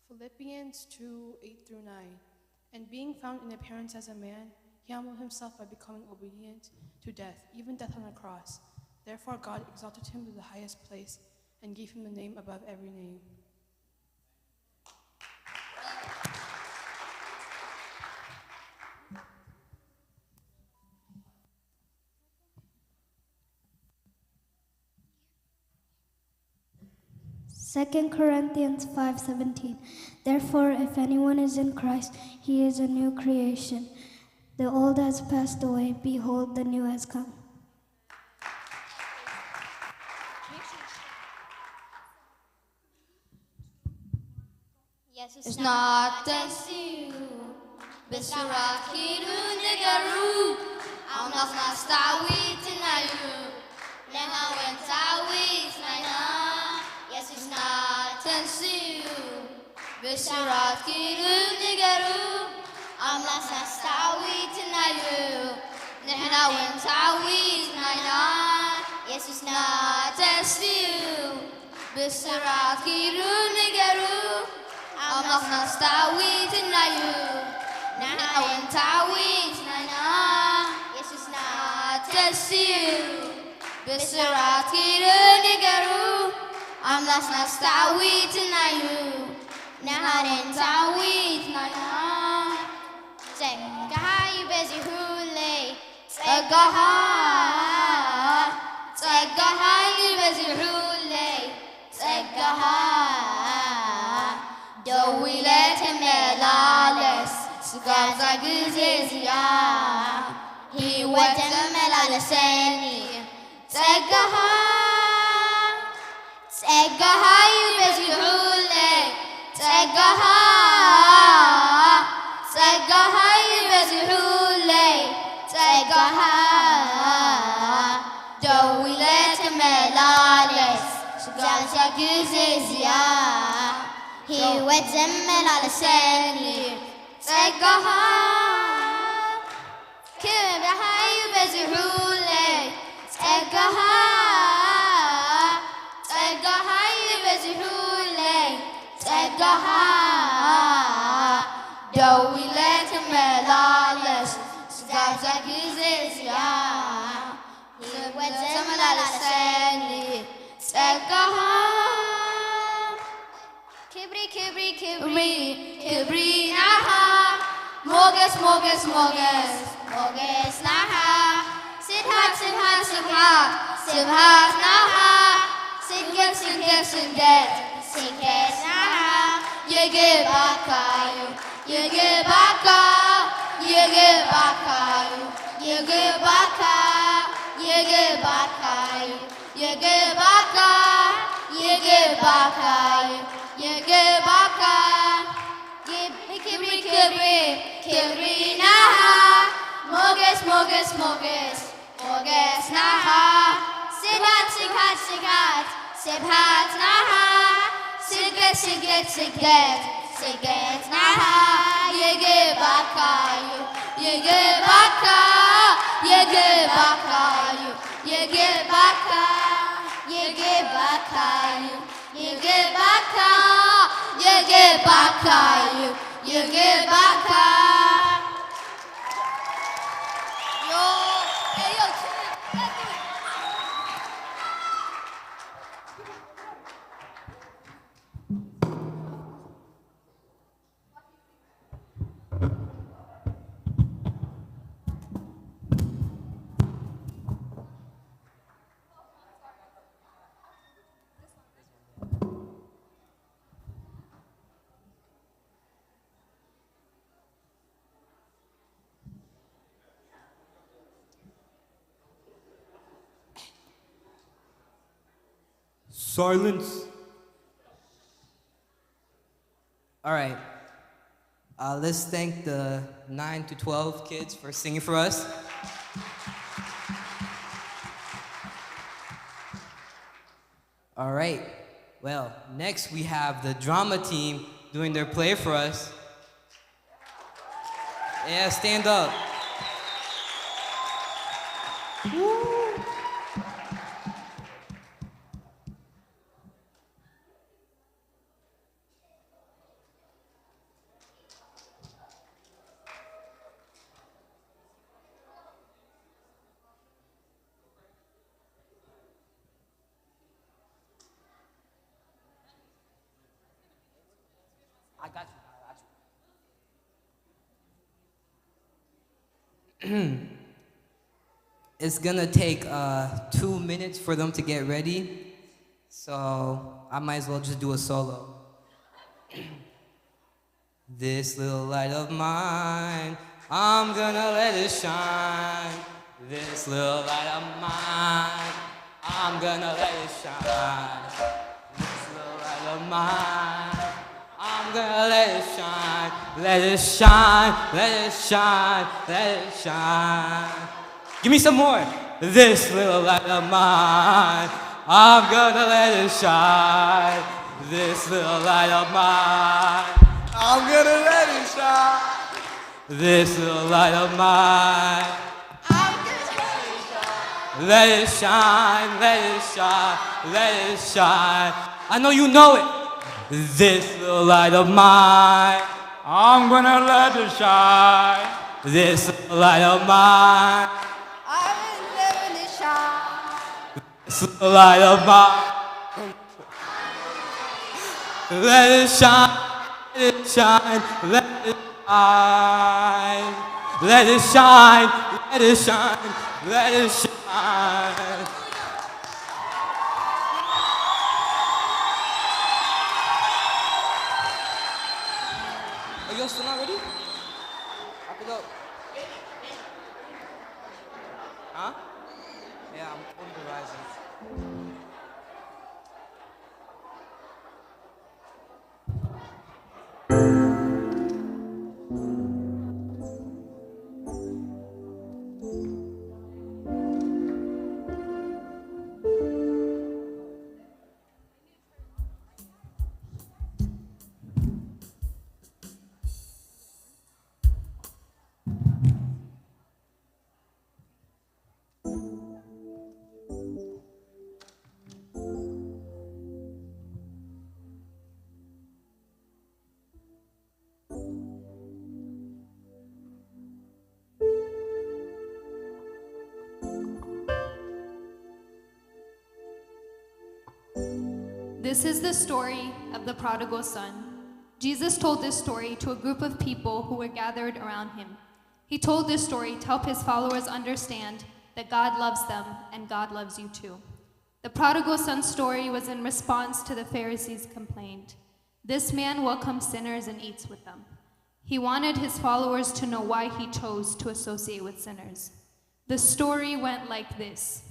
Philippians 2:8-9. And being found in appearance as a man, he humbled himself by becoming obedient to death, even death on a cross. Therefore God exalted him to the highest place and gave him the name above every name. Second Corinthians 5:17. Therefore, if anyone is in Christ, he is a new creation. The old has passed away; behold, the new has come. اسنعتنسيو بسرعة كيلو نجرو عملاق نستعويت نايو لها وين تعويت ناينا يس اسنعتنسيو بسرعة كيلو نجرو عملاق نستعويت نايو لها وين تعويت ناينا يس اسنعتنسيو بسرعة كيلو نجرو عملاق نستعويت نايو نحن وين تعويت ناينا يسوسنا تسيو بسرعة كيلو نجرو ኣምላስ ናስ ታዊት ናዩ ንሃንን ታዊት ናዩ ጸጋሃ ይበዚሑለይ ጸጋሃ ጸጋሃ ይበዚሑለይ ጸጋሃ ደው ኢለ ትመላለስ ስጋዛ ጊዜ እዚኣ ሕይወት ተመላለሰኒ ጸጋሃ ጸጋሃ ይበዚሑለይ ጸጋሃ ጸጋሃ ይበዚሑለይ ጸጋሃ ደው ኢለ ትመላለስ ስጋዛ ጊዜ እዚኣ ሕይወት ዘመላለሰኒ ጸጋሃ ክብርሃ ይበዚሑለይ ጸጋሃ ጸጋሃ ይበዚሑለይ ጸጋሃ ደው ኢለ ትመላለስ ስጋዛ ጊዜ እዚኣ ሕይወት ዘመላለሰኒ ጸጋሃ ክብሪ ክብሪ ክብሪ ክብሪ ናሃ ሞገስ ሞገስ ሞገስ ሞገስ ናሃ ስብሃት ስብሃት ስብሃት ስብሃት ናሃ ስግደት ስግደት ስግደት ስግደት ናሃ ይግባካዩ ይግባካ ይግባካዩ ይግባካ ይግባካዩ ይግባካ ይግባካዩ ይግባካ ክብሪ ክብሪ ክብሪ ናሃ ሞገስ ሞገስ ሞገስ ሞገስ ናሃ ስብሃት ስብሃት ስብሃት ስብሃት ናሃ ስግደት ስግደት ስግደት ስግደት ናሃ ይግባካዩ ይግባካ ይግባካዩ ይግባካ ይግባካዩ ይግባካ ይግባካዩ ይግባካ Silence. All right. Let's thank the 9 to 12 kids for singing for us. All right. Well, next we have the drama team doing their play for us. Yeah, stand up. I got you. It's gonna take 2 minutes for them to get ready, so I might as well just do a solo. This little light of mine, I'm gonna let it shine. This little light of mine, I'm gonna let it shine. This little light of mine, I'm gonna let it shine. Let it shine, let it shine, let it shine. Give me some more. This little light of mine, I'm gonna let it shine. This little light of mine, I'm gonna let it shine. This little light of mine, I'm gonna let it shine. Let it shine, let it shine, let it shine. I know you know it. This little light of mine, I'm gonna let it shine. This little light of mine, I'm gonna let it shine. This little light of mine, let it shine, let it shine, let it shine. Let it shine, let it shine, let it shine. Are you still not ready? I could go. Huh? Yeah, I'm on the horizon. This is the story of the prodigal son. Jesus told this story to a group of people who were gathered around him. He told this story to help his followers understand that God loves them and God loves you too. The prodigal son's story was in response to the Pharisees' complaint. This man welcomes sinners and eats with them. He wanted his followers to know why he chose to associate with sinners. The story went like this.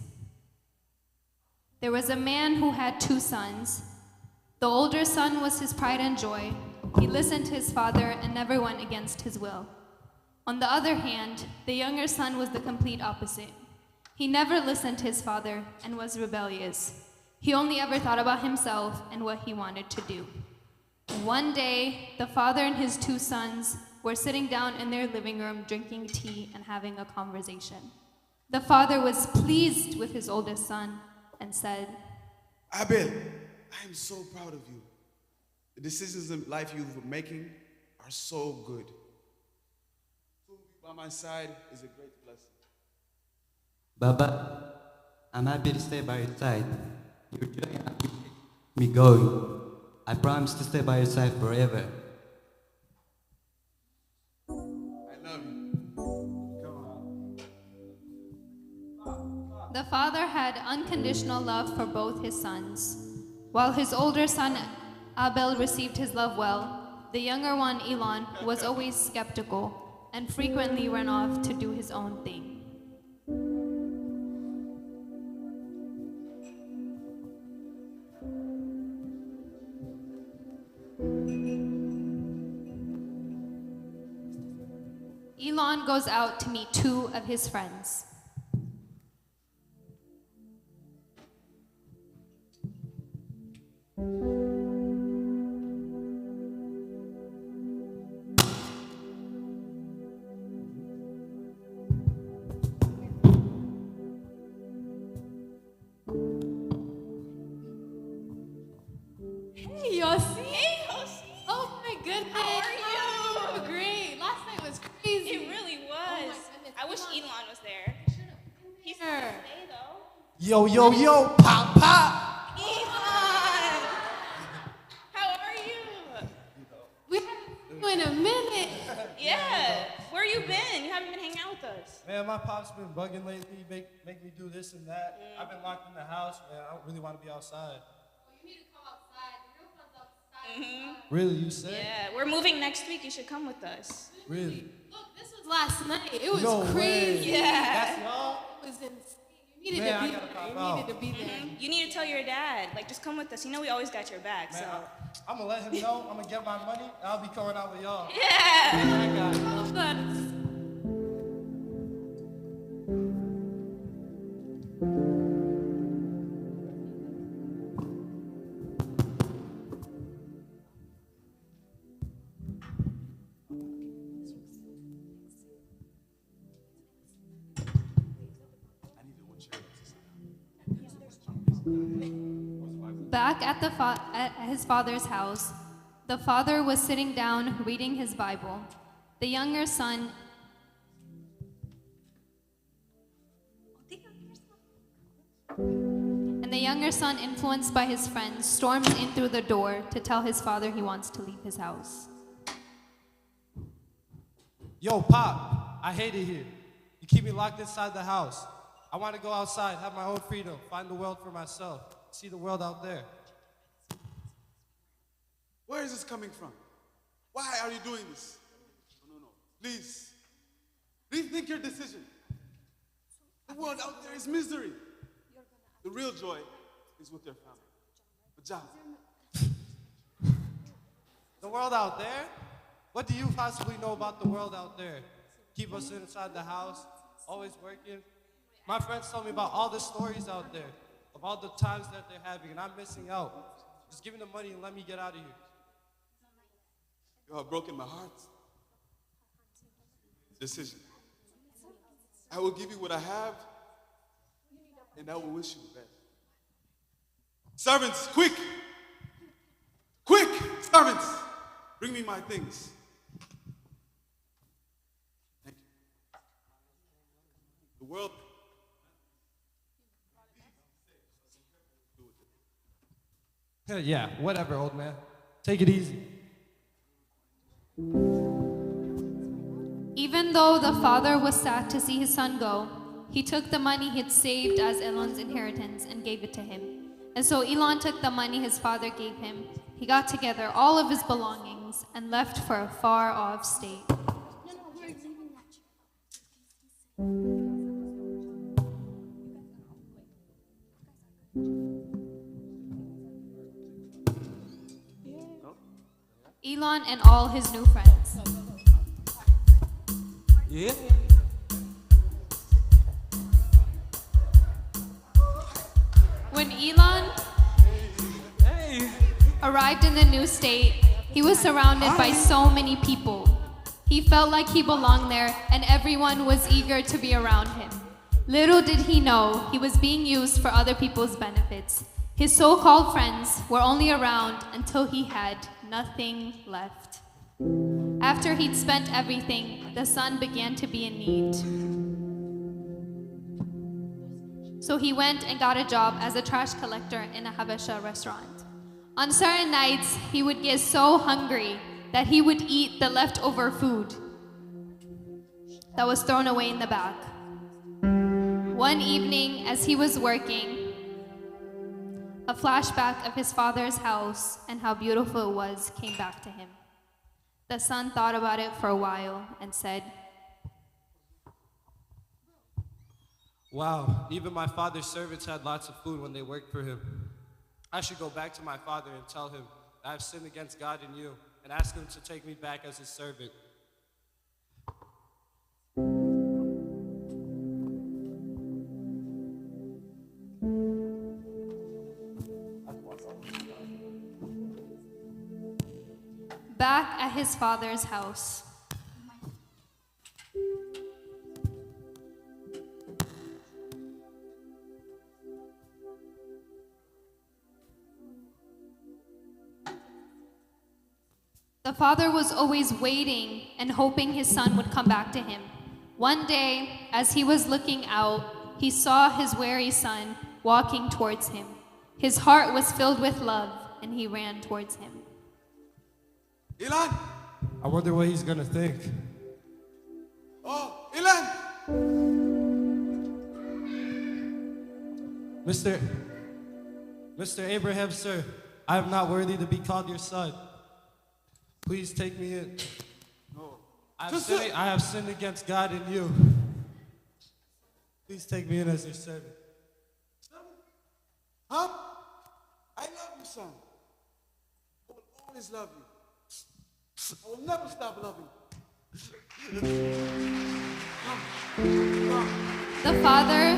There was a man who had 2 sons. The older son was his pride and joy. He listened to his father and never went against his will. On the other hand, the younger son was the complete opposite. He never listened to his father and was rebellious. He only ever thought about himself and what he wanted to do. One day, the father and his 2 sons were sitting down in their living room drinking tea and having a conversation. The father was pleased with his oldest son and said, Abel, I am so proud of you. The decisions in life you're making are so good. To be by my side is a great blessing. Baba, I'm happy to stay by your side. Your joy keeps me going. I promise to stay by your side forever. I love you. The father had unconditional love for both his sons. While his older son Abel received his love well, the younger one, Elon, was always skeptical and frequently ran off to do his own thing. Elon goes out to meet 2 of his friends. Hey, Yossi. Hey, Yossi. Oh my goodness. How are you? Oh, great. Last night was crazy. It really was. I wish Elon was there. He's here today, though. Yo, yo, yo, pop, pop. Elon! How are you? We haven't seen you in a minute. Yeah. Where you been? You haven't been hanging out with us. Man, my pop's been bugging lately, make me do this and that. I've been locked in the house, man. I don't really want to be outside. You need to come outside. The real fun's outside. Really, you said? Yeah, we're moving next week. You should come with us. Really? Look, this was last night. It was No crazy. way. Yeah. That's y'all? It was insane. You needed Man, to I be gotta there. pop You out. needed to be there. You need to tell your dad. Like, just come with us. You know we always got your back, Man, so. I'm going to let him know. I'm going to get my money, and I'll be coming out with y'all. Yeah. I got it. Love that. Back at his father's house, the father was sitting down reading his Bible. The younger son and And the younger son, influenced by his friends, storms in through the door to tell his father he wants to leave his house. Yo, Pop, I hate it here. You keep me locked inside the house. I want to go outside, have my own freedom, find the world for myself, see the world out there. Where is this coming from? Why are you doing this? No. Please, rethink your decision. The world out there is misery. The real joy is with your family. Pajama. The world out there? What do you possibly know about the world out there? Keep us inside the house, always working. My friends tell me about all the stories out there, of all the times that they're having, and I'm missing out. Just give me the money and let me get out of here. You have broken my heart. Decision. I will give you what I have, and I will wish you the best. Servants, quick! Quick, servants! Bring me my things. Thank you. The world. Yeah, whatever, old man. Take it easy. Even though the father was sad to see his son go, he took the money he'd saved as Elon's inheritance and gave it to him. And so Elon took the money his father gave him. He got together all of his belongings and left for a far-off state. Elon and all his new friends. Yeah? When Elon arrived in the new state, he was surrounded by so many people. He felt like he belonged there, and everyone was eager to be around him. Little did he know he was being used for other people's benefits. His so-called friends were only around until he had nothing left. After he'd spent everything, the son began to be in need. So he went and got a job as a trash collector in a Habesha restaurant. On certain nights, he would get so hungry that he would eat the leftover food that was thrown away in the back. One evening, as he was working, a flashback of his father's house and how beautiful it was came back to him. The son thought about it for a while and said, Wow, even my father's servants had lots of food when they worked for him. I should go back to my father and tell him that I've sinned against God and you, and ask him to take me back as his servant. back at his father's house. The father was always waiting and hoping his son would come back to him. One day, as he was looking out, he saw his weary son walking towards him. His heart was filled with love, and he ran towards him. Ilan! I wonder what he's gonna think. Oh, Ilan! Mr. Abraham, sir, I am not worthy to be called your son. Please take me in. No. I have sinned against God and you. Please take me in as your servant. Huh? I love you, son. I will always love you. I will never stop loving you. The father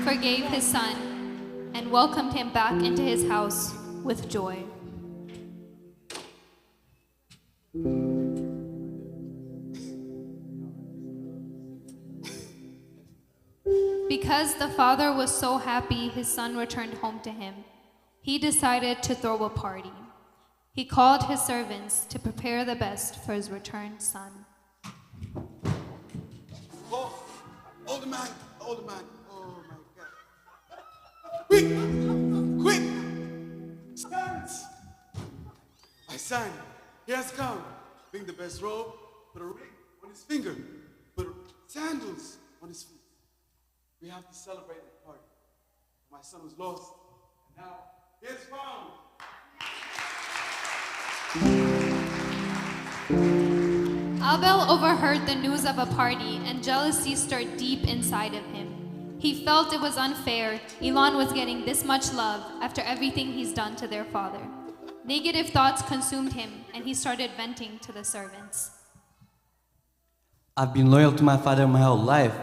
forgave his son and welcomed him back into his house with joy. Because the father was so happy his son returned home to him, he decided to throw a party. He called his servants to prepare the best for his returned son. Oh, older man. Oh my God. Quick! son, he has come. Bring the best robe, put a ring on his finger, put sandals on his feet. We have to celebrate the party. My son was lost, and now he is found. Abel overheard the news of a party, and jealousy stirred deep inside of him. He felt it was unfair. Elon was getting this much love after everything he's done to their father. Negative thoughts consumed him, and he started venting to the servants. I've been loyal to my father my whole life,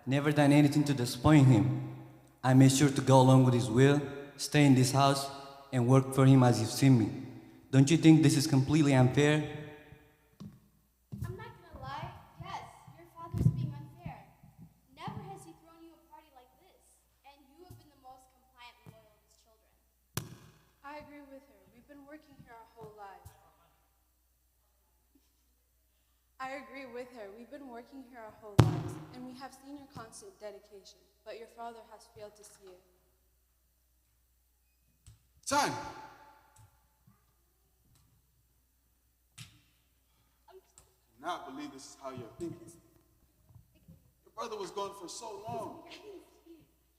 never done anything to disappoint him. I made sure to go along with his will, stay in this house, and work for him as you've seen me. Don't you think this is completely unfair? I'm not gonna lie. Yes, your father's being unfair. Never has he thrown you a party like this, and you have been the most compliant and loyal of his children. I agree with her. We've been working here our whole lives. I agree with her. We've been working here our whole lives, and we have seen your constant dedication, but your father has failed to see it. Son! I cannot believe this is how you're thinking. Your brother was gone for so long,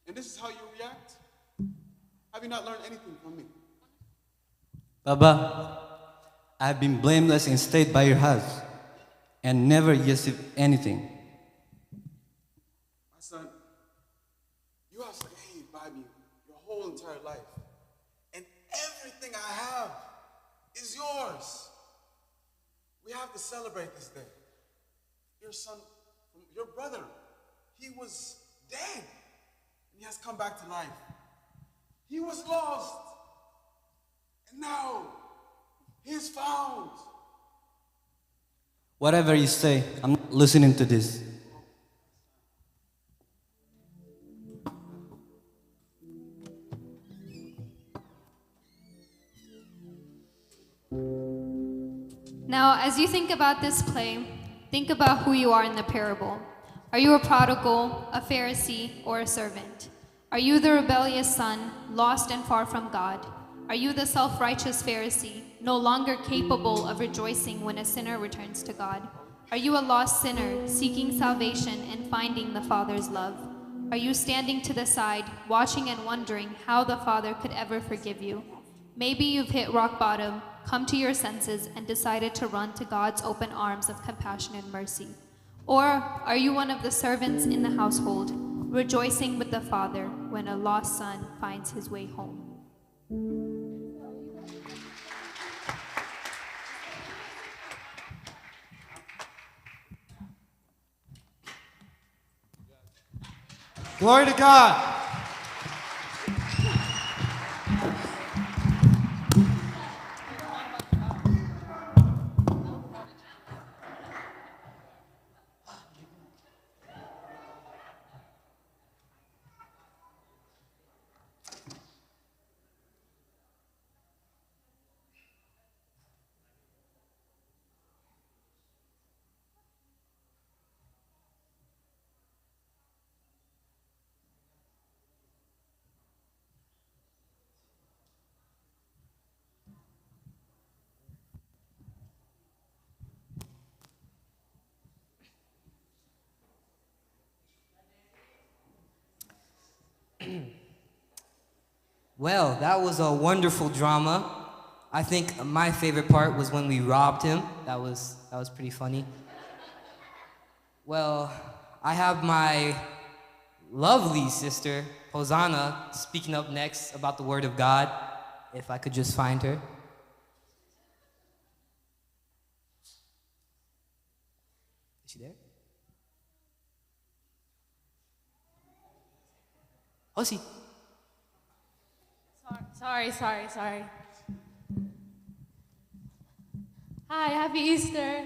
and this is how you react? Have you not learned anything from me? Baba, I've been blameless and stayed by your house, and never received anything. My son, you have stayed by me your whole entire life, and everything I have is yours. We have to celebrate this day. Your son, your brother, he was dead, and he has come back to life. He was lost, and now he is found. Whatever you say, I'm not listening to this. Now, as you think about this play, think about who you are in the parable. Are you a prodigal, a Pharisee, or a servant? Are you the rebellious son, lost and far from God? Are you the self-righteous Pharisee, no longer capable of rejoicing when a sinner returns to God? Are you a lost sinner, seeking salvation and finding the Father's love? Are you standing to the side, watching and wondering how the Father could ever forgive you? Maybe you've hit rock bottom, come to your senses, and decided to run to God's open arms of compassion and mercy. Or are you one of the servants in the household, rejoicing with the Father when a lost son finds his way home? Glory to God. Well, that was a wonderful drama. I think my favorite part was when we robbed him. That was pretty funny. Well, I have my lovely sister, Hosanna, speaking up next about the Word of God, if I could just find her. Is she there? Hosi. Sorry. Hi, happy Easter.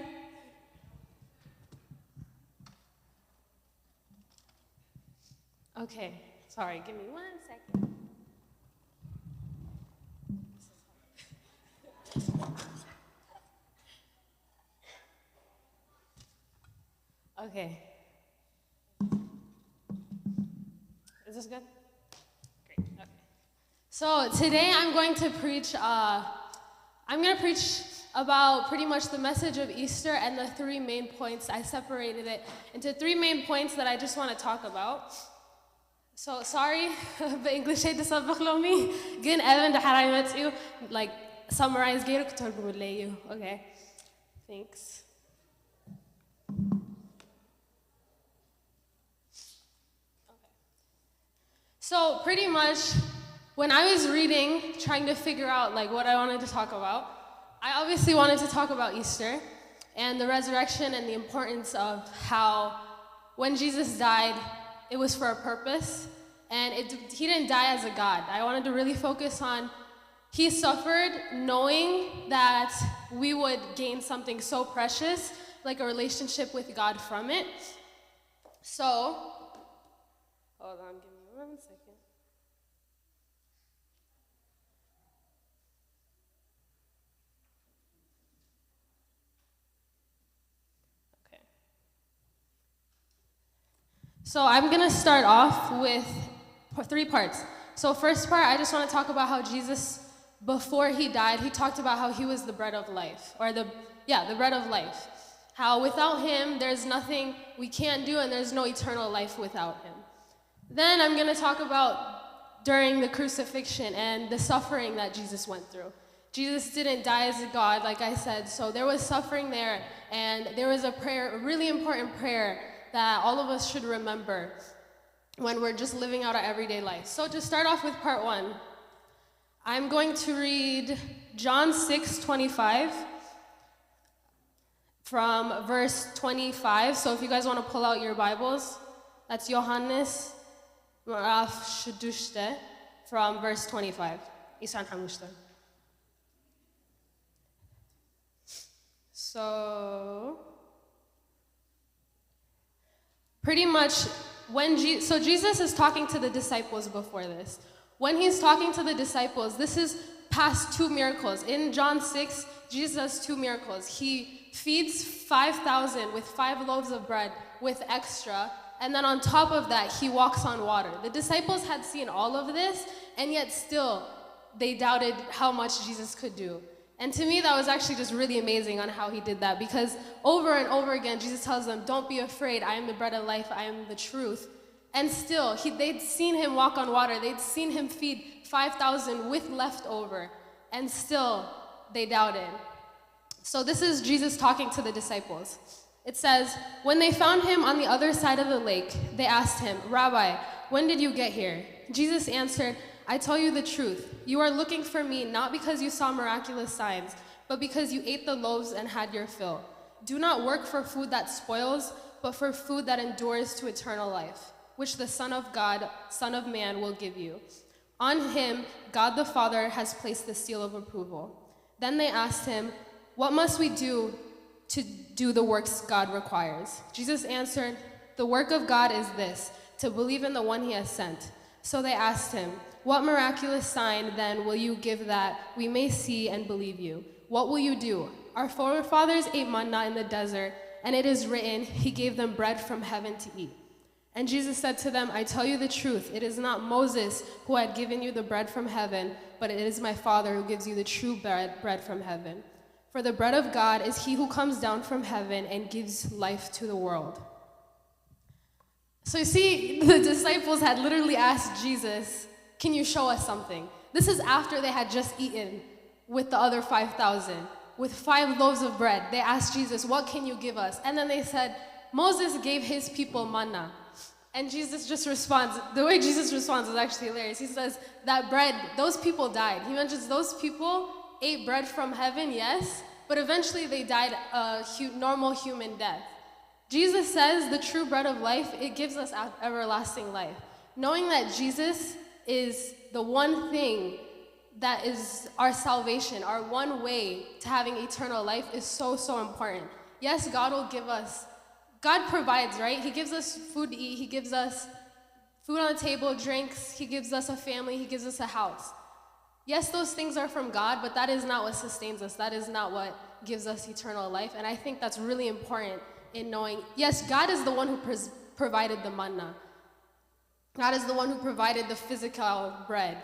Okay, sorry, give me 1 second. Okay. Is this good? Great, okay. So today I'm going to preach I'm going to preach about pretty much the message of Easter and the 3 main points. I separated it into 3 main points that I just want to talk about. So sorry, በእንግሊሽ ተሰብክሎሚ ግን Evan ድሓር ይመጽኡ like summarize ገይሩ ክትርጉምለይ እዩ. Okay. Thanks. So pretty much when I was reading, trying to figure out like what I wanted to talk about, I obviously wanted to talk about Easter and the resurrection and the importance of how when Jesus died, it was for a purpose, and he didn't die as a God. I wanted to really focus on he suffered knowing that we would gain something so precious, like a relationship with God from it. So, hold on, give me 1 second. So I'm going to start off with 3 parts. So first part, I just want to talk about how Jesus, before he died, he talked about how he was the bread of life, or the bread of life. How without him, there's nothing we can't do, and there's no eternal life without him. Then I'm going to talk about during the crucifixion and the suffering that Jesus went through. Jesus didn't die as a God, like I said, so there was suffering there, and there was a prayer, a really important prayer that all of us should remember when we're just living out our everyday life. So to start off with part 1, I'm going to read John 6:25 from verse 25. So if you guys want to pull out your Bibles, that's Johannes Maraf Shadushte from verse 25. Isan Hamushta. So pretty much so Jesus is talking to the disciples before this. When he's talking to the disciples, this is past 2 miracles. In John 6, Jesus does 2 miracles. He feeds 5,000 with 5 loaves of bread with extra, and then on top of that, he walks on water. The disciples had seen all of this, and yet still, they doubted how much Jesus could do. And to me, that was actually just really amazing on how he did that, because over and over again, Jesus tells them, don't be afraid, I am the bread of life, I am the truth. And still, they'd seen him walk on water, they'd seen him feed 5,000 with leftover, and still, they doubted. So this is Jesus talking to the disciples. It says, when they found him on the other side of the lake, they asked him, Rabbi, when did you get here? Jesus answered, I tell you the truth. You are looking for me not because you saw miraculous signs, but because you ate the loaves and had your fill. Do not work for food that spoils, but for food that endures to eternal life, which the Son of God, Son of Man, will give you. On him, God the Father has placed the seal of approval. Then they asked him, what must we do to do the works God requires? Jesus answered, the work of God is this, to believe in the one he has sent. So they asked him, what miraculous sign then will you give that we may see and believe you? What will you do? Our forefathers ate manna in the desert, and it is written, he gave them bread from heaven to eat. And Jesus said to them, I tell you the truth, it is not Moses who had given you the bread from heaven, but it is my Father who gives you the true bread from heaven. For the bread of God is he who comes down from heaven and gives life to the world. So you see, the disciples had literally asked Jesus, can you show us something? This is after they had just eaten with the other 5,000, with 5 loaves of bread. They asked Jesus, what can you give us? And then they said, Moses gave his people manna. And Jesus just responds, the way Jesus responds is actually hilarious. He says, that bread, those people died. He mentions those people ate bread from heaven, yes, but eventually they died a normal human death. Jesus says the true bread of life, it gives us everlasting life. Knowing that Jesus is the one thing that is our salvation, our one way to having eternal life is so, so important. Yes, God will give us, God provides, right? He gives us food to eat, he gives us food on the table, drinks, he gives us a family, he gives us a house. Yes, those things are from God, but that is not what sustains us. That is not what gives us eternal life. And I think that's really important in knowing, yes, God is the one who provided the manna. God is the one who provided the physical bread.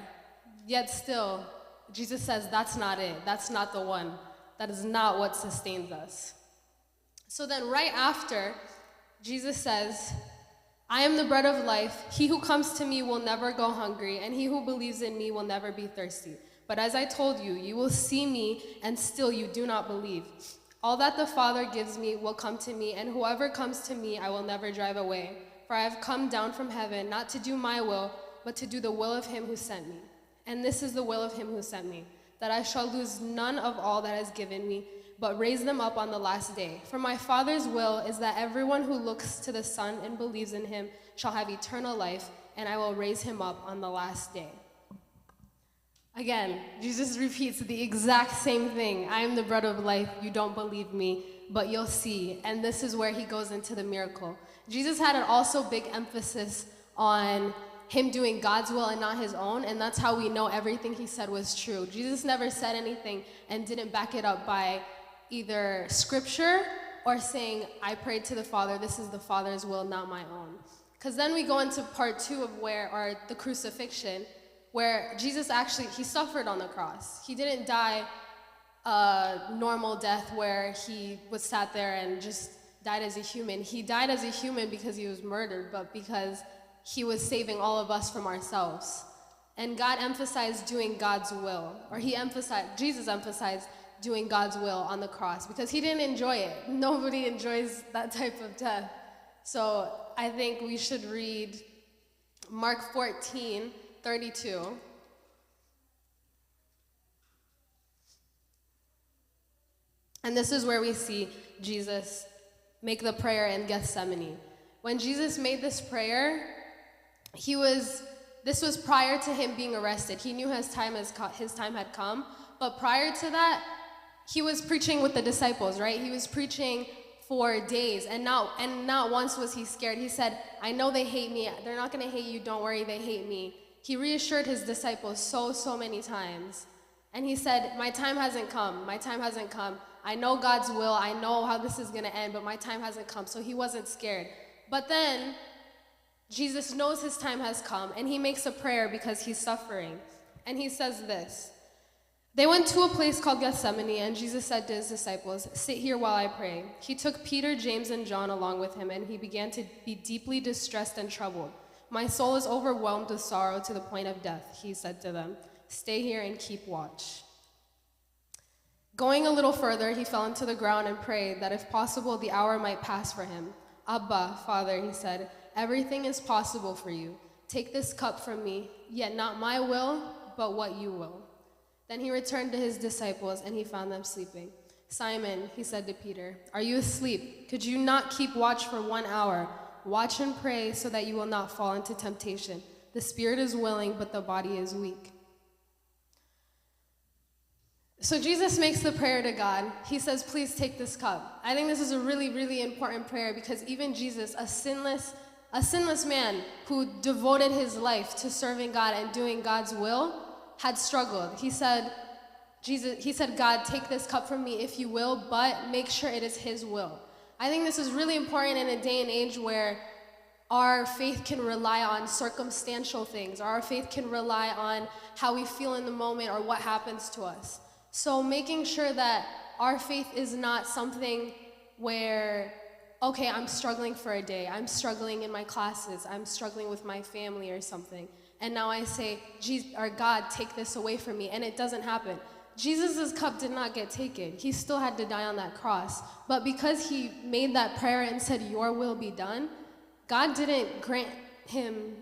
Yet still, Jesus says, that's not it. That's not the one. That is not what sustains us. So then right after, Jesus says, I am the bread of life. He who comes to me will never go hungry, and he who believes in me will never be thirsty. But as I told you, you will see me, and still you do not believe. All that the Father gives me will come to me, and whoever comes to me I will never drive away. For I have come down from heaven, not to do my will, but to do the will of him who sent me. And this is the will of him who sent me, that I shall lose none of all that is given me, but raise them up on the last day. For my Father's will is that everyone who looks to the Son and believes in him shall have eternal life, and I will raise him up on the last day. Again, Jesus repeats the exact same thing. I am the bread of life. You don't believe me, but you'll see. And this is where he goes into the miracle. Jesus had an also big emphasis on him doing God's will and not his own, and that's how we know everything he said was true. Jesus never said anything and didn't back it up by either scripture or saying, I prayed to the Father, this is the Father's will, not my own. Because then we go into part 2 of or the crucifixion, where Jesus actually, he suffered on the cross. He didn't die a normal death where he was sat there and just died as a human. He died as a human because he was murdered, but because he was saving all of us from ourselves. And God emphasized doing God's will, or Jesus emphasized doing God's will on the cross because he didn't enjoy it. Nobody enjoys that type of death. So I think we should read Mark 14:32. And this is where we see Jesus make the prayer in Gethsemane. When Jesus made this prayer, this was prior to him being arrested. He knew his time had come, but prior to that, he was preaching with the disciples, right? He was preaching for days, and not once was he scared. He said, I know they hate me. They're not going to hate you. Don't worry, they hate me. He reassured his disciples so many times. And he said, my time hasn't come. My time hasn't come. I know God's will. I know how this is going to end, but my time hasn't come. So he wasn't scared. But then Jesus knows his time has come, and he makes a prayer because he's suffering. And he says this. They went to a place called Gethsemane, and Jesus said to his disciples, sit here while I pray. He took Peter, James, and John along with him, and he began to be deeply distressed and troubled. My soul is overwhelmed with sorrow to the point of death, he said to them. Stay here and keep watch. Going a little further, he fell into the ground and prayed that if possible, the hour might pass for him. Abba, Father, he said, everything is possible for you. Take this cup from me, yet not my will, but what you will. Then he returned to his disciples, and he found them sleeping. Simon, he said to Peter, are you asleep? Could you not keep watch for 1 hour? Watch and pray so that you will not fall into temptation. The spirit is willing, but the body is weak. So Jesus makes the prayer to God. He says, please take this cup. I think this is a really important prayer because even Jesus, a sinless man who devoted his life to serving God and doing God's will, had struggled. He said, God, take this cup from me if you will, but make sure it is his will. I think this is really important in a day and age where our faith can rely on circumstantial things, or our faith can rely on how we feel in the moment or what happens to us. So making sure that our faith is not something where, okay, I'm struggling for a day, I'm struggling in my classes, I'm struggling with my family or something, and now I say, God, take this away from me, and it doesn't happen. Jesus' cup did not get taken. He still had to die on that cross. But because he made that prayer and said, your will be done, God didn't grant him,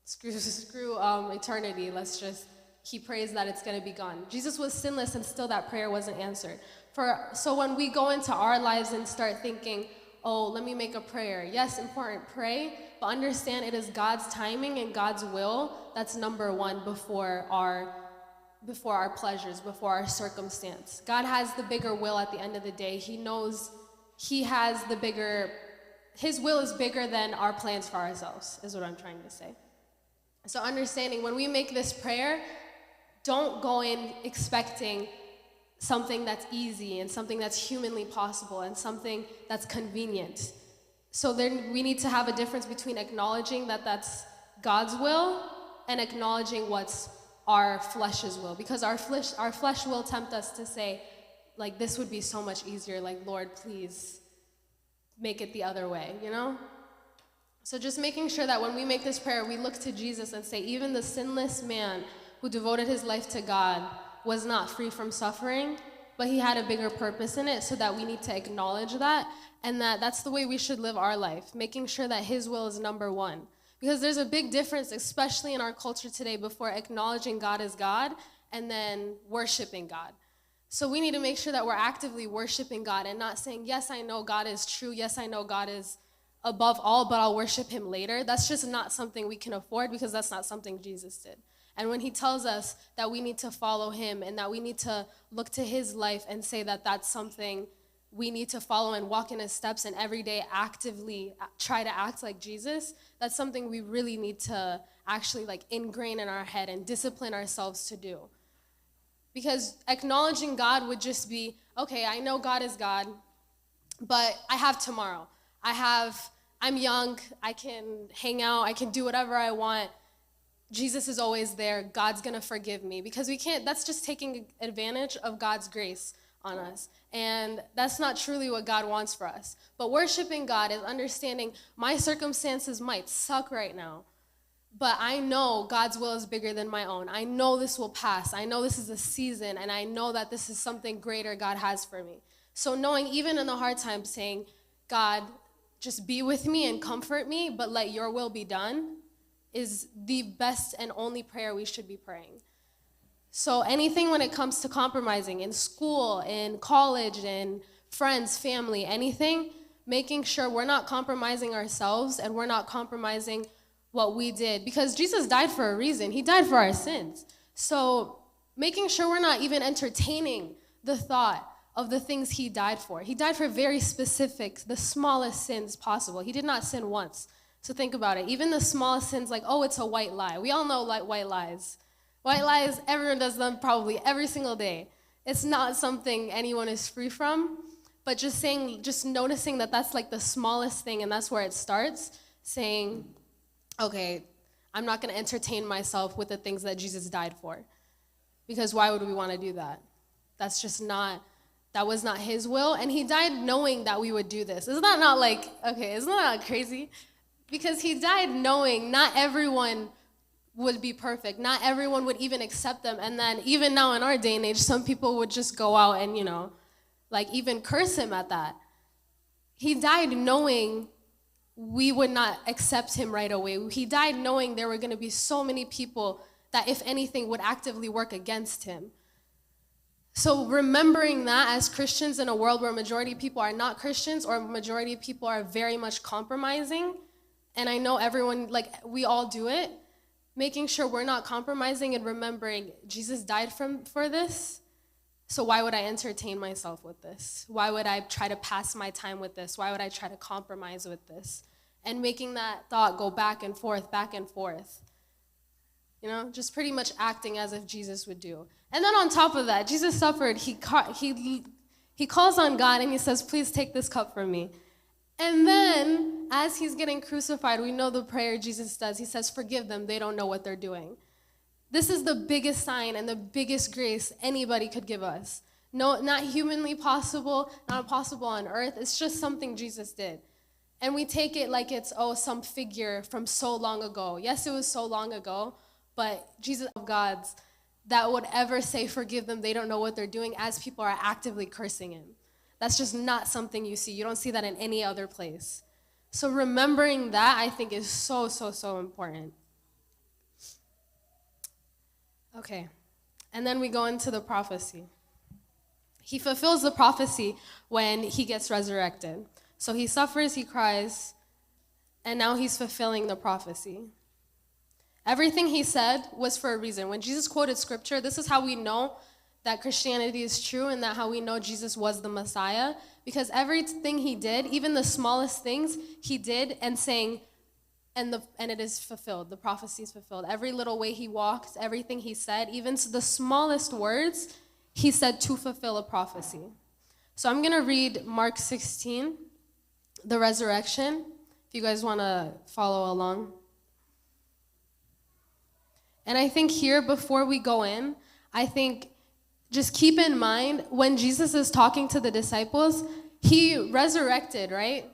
screw eternity, he prays that it's going to be gone. Jesus was sinless, and still that prayer wasn't answered. So when we go into our lives and start thinking, oh, let me make a prayer. Yes, important, pray, but understand it is God's timing and God's will that's number one before our pleasures, before our circumstance. God has the bigger will at the end of the day. He knows he has his will is bigger than our plans for ourselves, is what I'm trying to say. So understanding when we make this prayer, don't go in expecting something that's easy and something that's humanly possible and something that's convenient. So then we need to have a difference between acknowledging that that's God's will and acknowledging what's our flesh's will, because our flesh will tempt us to say, like, this would be so much easier, like, Lord, please make it the other way, you know? So just making sure that when we make this prayer, we look to Jesus and say, even the sinless man who devoted his life to God was not free from suffering, but he had a bigger purpose in it, so that we need to acknowledge that, and that's the way we should live our life, making sure that his will is number one. Because there's a big difference, especially in our culture today, before acknowledging God as God and then worshiping God. So we need to make sure that we're actively worshiping God and not saying, yes, I know God is true, yes, I know God is above all, but I'll worship him later. That's just not something we can afford, because that's not something Jesus did. And when he tells us that we need to follow him and that we need to look to his life and say that that's something we need to follow and walk in his steps and every day actively try to act like Jesus, that's something we really need to actually like ingrain in our head and discipline ourselves to do. Because acknowledging God would just be, okay, I know God is God, but I have tomorrow. I'm young, I can hang out, I can do whatever I want. Jesus is always there, God's gonna forgive me. Because we can't, that's just taking advantage of God's grace on us. And that's not truly what God wants for us. But worshiping God is understanding my circumstances might suck right now, but I know God's will is bigger than my own. I know this will pass. I know this is a season, and I know that this is something greater God has for me. So knowing even in the hard times, saying, God, just be with me and comfort me, but let your will be done, is the best and only prayer we should be praying. So anything when it comes to compromising in school, in college, in friends, family, anything, making sure we're not compromising ourselves and we're not compromising what we did. Because Jesus died for a reason. He died for our sins. So making sure we're not even entertaining the thought of the things he died for. He died for very specific, the smallest sins possible. He did not sin once. So think about it. Even the smallest sins, like, oh, it's a white lie. We all know like white lies. White lies, everyone does them probably every single day. It's not something anyone is free from, but just noticing that that's like the smallest thing, and that's where it starts, saying, okay, I'm not gonna entertain myself with the things that Jesus died for. Because why would we wanna do that? That was not his will, and he died knowing that we would do this. Isn't that not like, okay, isn't that crazy? Because he died knowing not everyone would be perfect. Not everyone would even accept them. And then even now in our day and age, some people would just go out and, like even curse him at that. He died knowing we would not accept him right away. He died knowing there were going to be so many people that, if anything, would actively work against him. So remembering that as Christians in a world where a majority of people are not Christians, or a majority of people are very much compromising, and I know everyone, like we all do it, making sure we're not compromising and remembering Jesus died for this, so why would I entertain myself with this? Why would I try to pass my time with this? Why would I try to compromise with this? And making that thought go back and forth, just pretty much acting as if Jesus would do. And then on top of that, Jesus suffered, he calls on God and he says, please take this cup from me. And then, as he's getting crucified, we know the prayer Jesus does. He says, forgive them, they don't know what they're doing. This is the biggest sign and the biggest grace anybody could give us. No, not humanly possible, not possible on earth. It's just something Jesus did. And we take it like it's, some figure from so long ago. Yes, it was so long ago, but Jesus of God's that would ever say, forgive them, they don't know what they're doing, as people are actively cursing him. That's just not something you see. You don't see that in any other place. So remembering that, I think, is so, so, so important. Okay, and then we go into the prophecy. He fulfills the prophecy when he gets resurrected. So he suffers, he cries, and now he's fulfilling the prophecy. Everything he said was for a reason. When Jesus quoted scripture, this is how we know that Christianity is true and that how we know Jesus was the Messiah, because everything he did, even the smallest things he did, and saying, and it is fulfilled, the prophecy is fulfilled. Every little way he walked, everything he said, even the smallest words, he said to fulfill a prophecy. So I'm going to read Mark 16, the resurrection, if you guys want to follow along. And I think here, before we go in, I think just keep in mind when Jesus is talking to the disciples, he resurrected, right?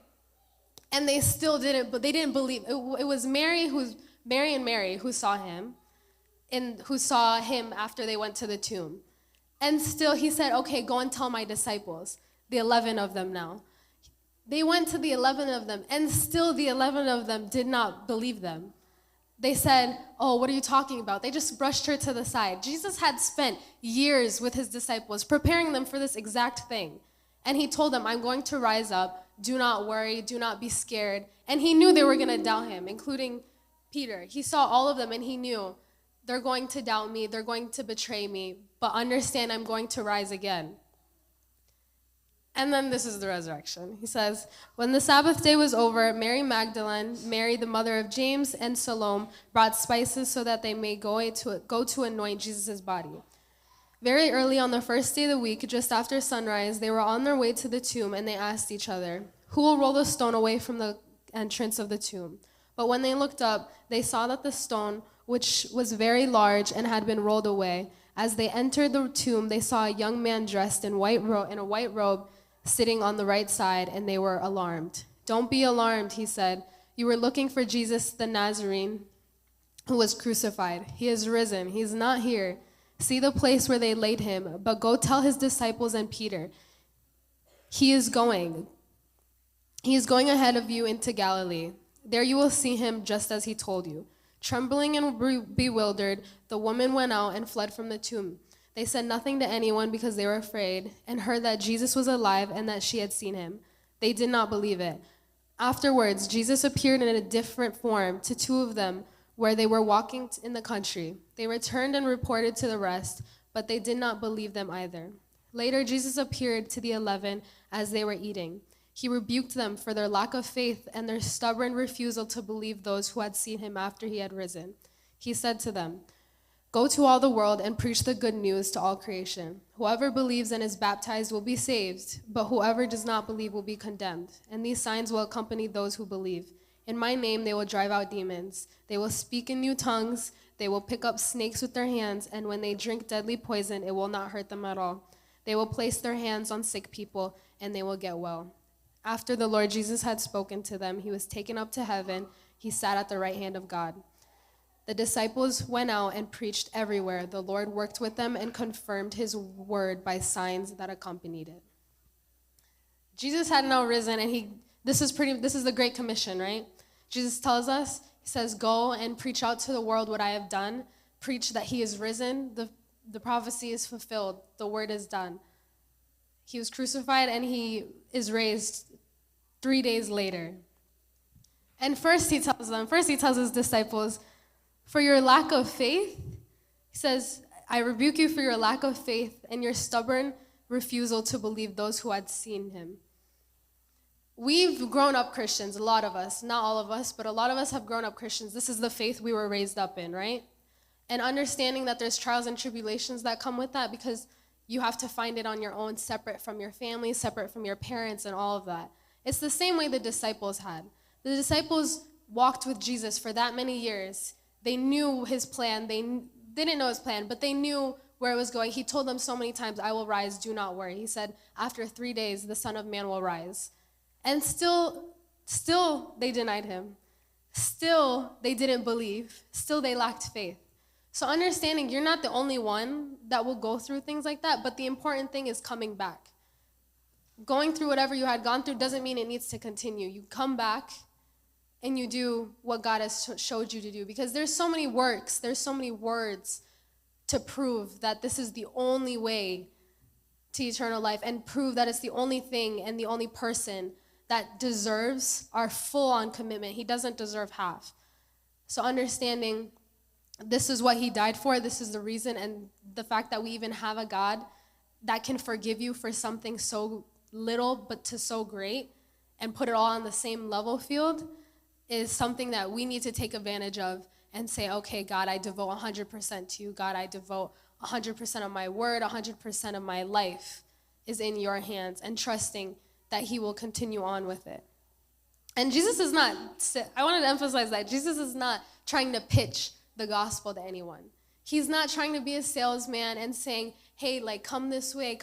And they still didn't, but they didn't believe. It was Mary and Mary who saw him, and who saw him after they went to the tomb. And still he said, okay, go and tell my disciples, the 11 of them now. They went to the 11 of them, and still the 11 of them did not believe them. They said, oh, what are you talking about? They just brushed her to the side. Jesus had spent years with his disciples preparing them for this exact thing. And he told them, I'm going to rise up. Do not worry. Do not be scared. And he knew they were going to doubt him, including Peter. He saw all of them, and he knew they're going to doubt me. They're going to betray me. But understand, I'm going to rise again. And then this is the resurrection. He says, when the Sabbath day was over, Mary Magdalene, Mary the mother of James, and Salome brought spices so that they may go to anoint Jesus' body. Very early on the first day of the week, just after sunrise, they were on their way to the tomb, and they asked each other, who will roll the stone away from the entrance of the tomb? But when they looked up, they saw that the stone, which was very large and had been rolled away. As they entered the tomb, they saw a young man dressed in a white robe, sitting on the right side, and they were alarmed. Don't be alarmed, he said. You were looking for Jesus the Nazarene, who was crucified. He is risen. He is not here. See the place where they laid him, but go tell his disciples and Peter. He is going ahead of you into Galilee. There you will see him just as he told you. Trembling and bewildered, the woman went out and fled from the tomb. They said nothing to anyone because they were afraid, and heard that Jesus was alive and that she had seen him. They did not believe it. Afterwards, Jesus appeared in a different form to two of them where they were walking in the country. They returned and reported to the rest, but they did not believe them either. Later, Jesus appeared to the 11 as they were eating. He rebuked them for their lack of faith and their stubborn refusal to believe those who had seen him after he had risen. He said to them, go to all the world and preach the good news to all creation. Whoever believes and is baptized will be saved, but whoever does not believe will be condemned. And these signs will accompany those who believe. In my name they will drive out demons. They will speak in new tongues. They will pick up snakes with their hands, and when they drink deadly poison, it will not hurt them at all. They will place their hands on sick people, and they will get well. After the Lord Jesus had spoken to them, he was taken up to heaven. He sat at the right hand of God. The disciples went out and preached everywhere. The Lord worked with them and confirmed his word by signs that accompanied it. Jesus had now risen, and this is the Great Commission, right? Jesus tells us, he says, go and preach out to the world what I have done. Preach that he is risen. The prophecy is fulfilled. The word is done. He was crucified and he is raised 3 days later. And first he tells his disciples, for your lack of faith, he says, I rebuke you for your lack of faith and your stubborn refusal to believe those who had seen him. We've grown up Christians, a lot of us, not all of us, but a lot of us have grown up Christians. This is the faith we were raised up in, right? And understanding that there's trials and tribulations that come with that because you have to find it on your own, separate from your family, separate from your parents and all of that. It's the same way the disciples had. The disciples walked with Jesus for that many years. They knew his plan. They didn't know his plan, but they knew where it was going. He told them so many times, I will rise, do not worry. He said, after 3 days, the Son of Man will rise. And still they denied him. Still they didn't believe. Still they lacked faith. So understanding you're not the only one that will go through things like that, but the important thing is coming back. Going through whatever you had gone through doesn't mean it needs to continue. You come back and you do what God has showed you to do, because there's so many works, there's so many words to prove that this is the only way to eternal life, and prove that it's the only thing and the only person that deserves our full-on commitment. He doesn't deserve half. So understanding this is what he died for, this is the reason, and the fact that we even have a God that can forgive you for something so little but to so great and put it all on the same level field is something that we need to take advantage of and say, okay, God, I devote 100% to you. God, I devote 100% of my word, 100% of my life is in your hands, and trusting that he will continue on with it. And Jesus is not, I wanted to emphasize that, Jesus is not trying to pitch the gospel to anyone. He's not trying to be a salesman and saying, hey, like, come this way,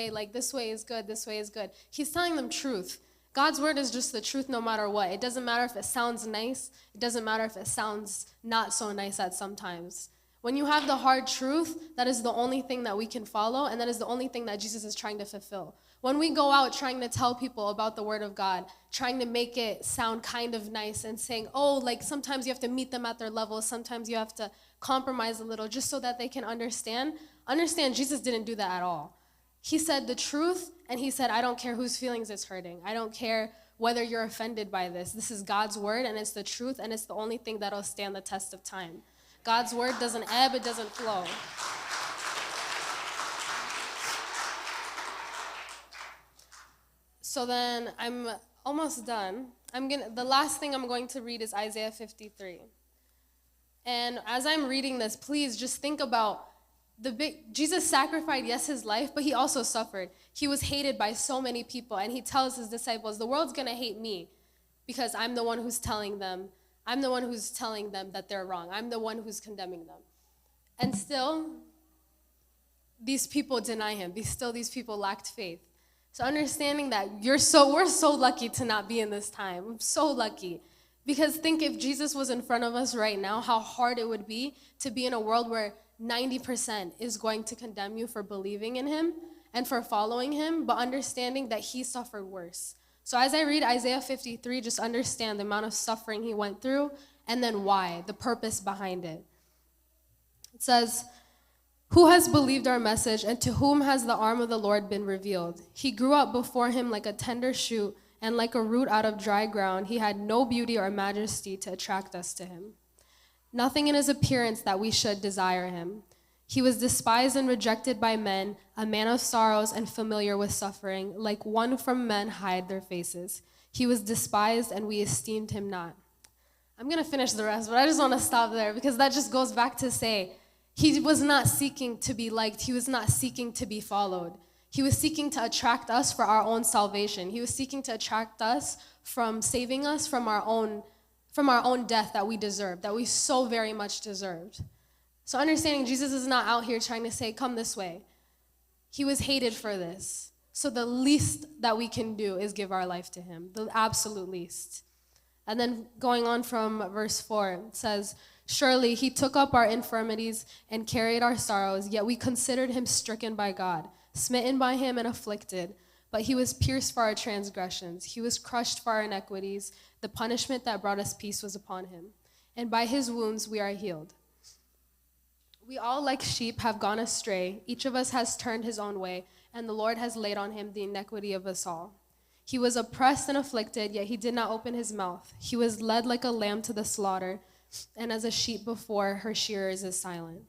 like, this way is good, this way is good. He's telling them truth. God's word is just the truth no matter what. It doesn't matter if it sounds nice. It doesn't matter if it sounds not so nice at sometimes. When you have the hard truth, that is the only thing that we can follow, and that is the only thing that Jesus is trying to fulfill. When we go out trying to tell people about the word of God, trying to make it sound kind of nice and saying, oh, like sometimes you have to meet them at their level, sometimes you have to compromise a little just so that they can understand. Understand, Jesus didn't do that at all. He said the truth, and he said, I don't care whose feelings it's hurting. I don't care whether you're offended by this. This is God's word, and it's the truth, and it's the only thing that'll stand the test of time. God's word doesn't ebb, it doesn't flow. So then I'm almost done. The last thing I'm going to read is Isaiah 53. And as I'm reading this, please just think about Jesus sacrificed, yes, his life, but he also suffered. He was hated by so many people, and he tells his disciples, the world's going to hate me because I'm the one who's telling them that they're wrong. I'm the one who's condemning them. And still, these people deny him. These people lacked faith. So understanding that we're so lucky to not be in this time. I'm so lucky. Because think if Jesus was in front of us right now, how hard it would be to be in a world where 90% is going to condemn you for believing in him and for following him, but understanding that he suffered worse. So as I read Isaiah 53, just understand the amount of suffering he went through and then why, the purpose behind it. It says, who has believed our message, and to whom has the arm of the Lord been revealed? He grew up before him like a tender shoot, and like a root out of dry ground. He had no beauty or majesty to attract us to him. Nothing in his appearance that we should desire him. He was despised and rejected by men, a man of sorrows and familiar with suffering. Like one from men hide their faces. He was despised, and we esteemed him not. I'm going to finish the rest, but I just want to stop there because that just goes back to say, he was not seeking to be liked. He was not seeking to be followed. He was seeking to attract us for our own salvation. He was seeking to attract us from saving us from our own death that we deserved, that we so very much deserved. So understanding Jesus is not out here trying to say, come this way. He was hated for this. So the least that we can do is give our life to him, the absolute least. And then going on from verse 4, it says, surely he took up our infirmities and carried our sorrows, yet we considered him stricken by God, smitten by him and afflicted. But he was pierced for our transgressions. He was crushed for our iniquities. The punishment that brought us peace was upon him. And by his wounds we are healed. We all like sheep have gone astray. Each of us has turned his own way, and the Lord has laid on him the iniquity of us all. He was oppressed and afflicted, yet he did not open his mouth. He was led like a lamb to the slaughter, and as a sheep before her shearers is silent.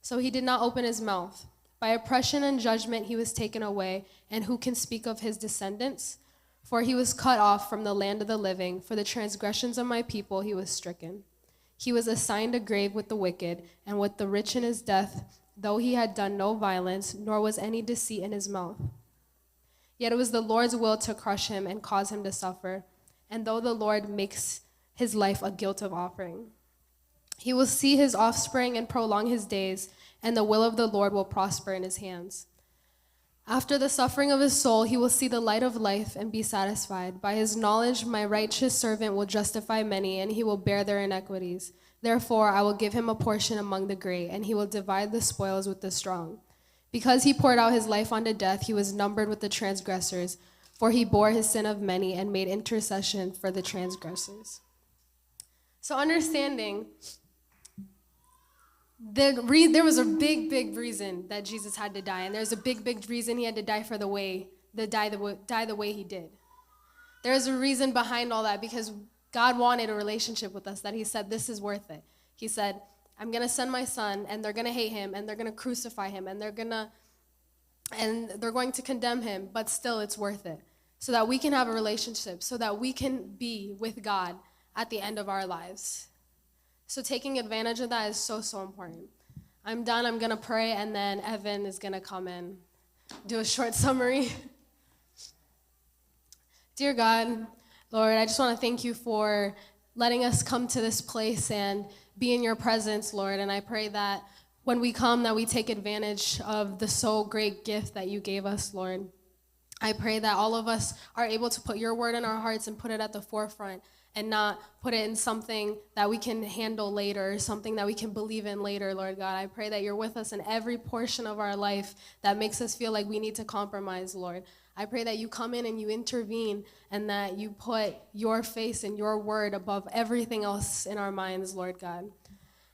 So he did not open his mouth. By oppression and judgment he was taken away, and who can speak of his descendants? For he was cut off from the land of the living. For the transgressions of my people he was stricken. He was assigned a grave with the wicked, and with the rich in his death, though he had done no violence, nor was any deceit in his mouth. Yet it was the Lord's will to crush him and cause him to suffer. And though the Lord makes his life a guilt of offering, he will see his offspring and prolong his days, and the will of the Lord will prosper in his hands. After the suffering of his soul, he will see the light of life and be satisfied. By his knowledge, my righteous servant will justify many, and he will bear their iniquities. Therefore, I will give him a portion among the great, and he will divide the spoils with the strong. Because he poured out his life unto death, he was numbered with the transgressors, for he bore his sin of many and made intercession for the transgressors. So understanding, there was a big reason that Jesus had to die, and there's a big reason he had to die the way he did. There's a reason behind all that, because God wanted a relationship with us, that he said, this is worth it. He said, I'm going to send my son, and they're going to hate him, and they're going to crucify him, and they're going to condemn him, but still it's worth it, so that we can have a relationship, so that we can be with God at the end of our lives. So taking advantage of that is so important. I'm done. I'm going to pray, and then Evan is going to come in, do a short summary. Dear God, Lord, I just want to thank you for letting us come to this place and be in your presence, Lord. And I pray that when we come, that we take advantage of the so great gift that you gave us, Lord. I pray that all of us are able to put your word in our hearts and put it at the forefront and not put it in something that we can handle later, something that we can believe in later, Lord God. I pray that you're with us in every portion of our life that makes us feel like we need to compromise, Lord. I pray that you come in and you intervene and that you put your face and your word above everything else in our minds, Lord God.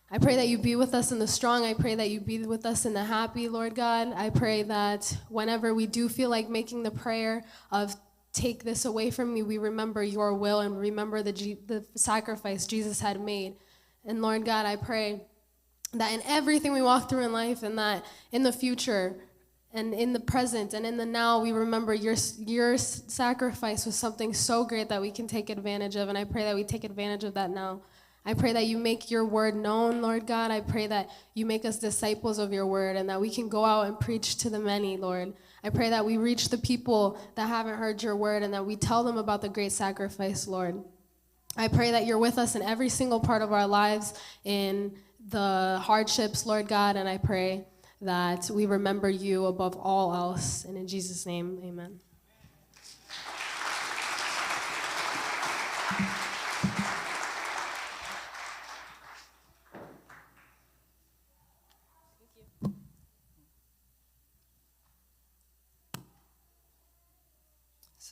I pray that you be with us in the strong. I pray that you be with us in the happy, Lord God. I pray that whenever we do feel like making the prayer of take this away from me, we remember your will and remember the sacrifice Jesus had made. And Lord God, I pray that in everything we walk through in life and that in the future and in the present and in the now, we remember your sacrifice was something so great that we can take advantage of. And I pray that we take advantage of that now. I pray that you make your word known, Lord God. I pray that you make us disciples of your word and that we can go out and preach to the many, Lord. I pray that we reach the people that haven't heard your word and that we tell them about the great sacrifice, Lord. I pray that you're with us in every single part of our lives, in the hardships, Lord God, and I pray that we remember you above all else. And in Jesus' name, amen.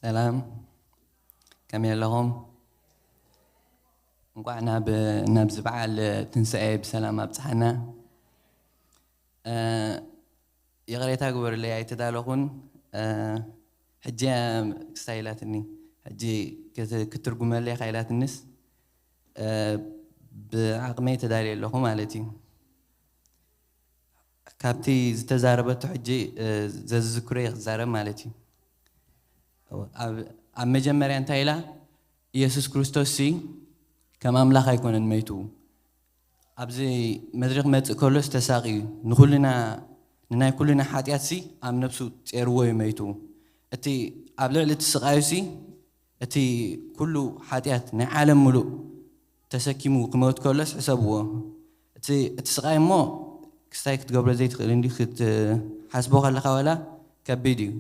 سلام كمل لهم نقعنا بنبز بعل تنسأي بسلام أبتحنا يغريتا قبر اللي يتدالغون حجي ستايلاتني حجي كترقم اللي خيلات النس بعقمي تدالي لهم مالتي كابتي تزاربت حجي زذكري زارب مالتي أم مجمري أنت إلى يسوع كريستوسي كم أملاك يكون الميتو أبزي مدرك مت كلش تساقي نخلنا كلنا حاتياتي أم نفسه تروي ميتو أتي قبل اللي تسقايسي أتي كله حاتيات نعلم ملو تسكيمو كموت كلش حسابه أتي تسقاي مو كستايك تقبل زيت خليني خد حسبه خلا خولا كبيديو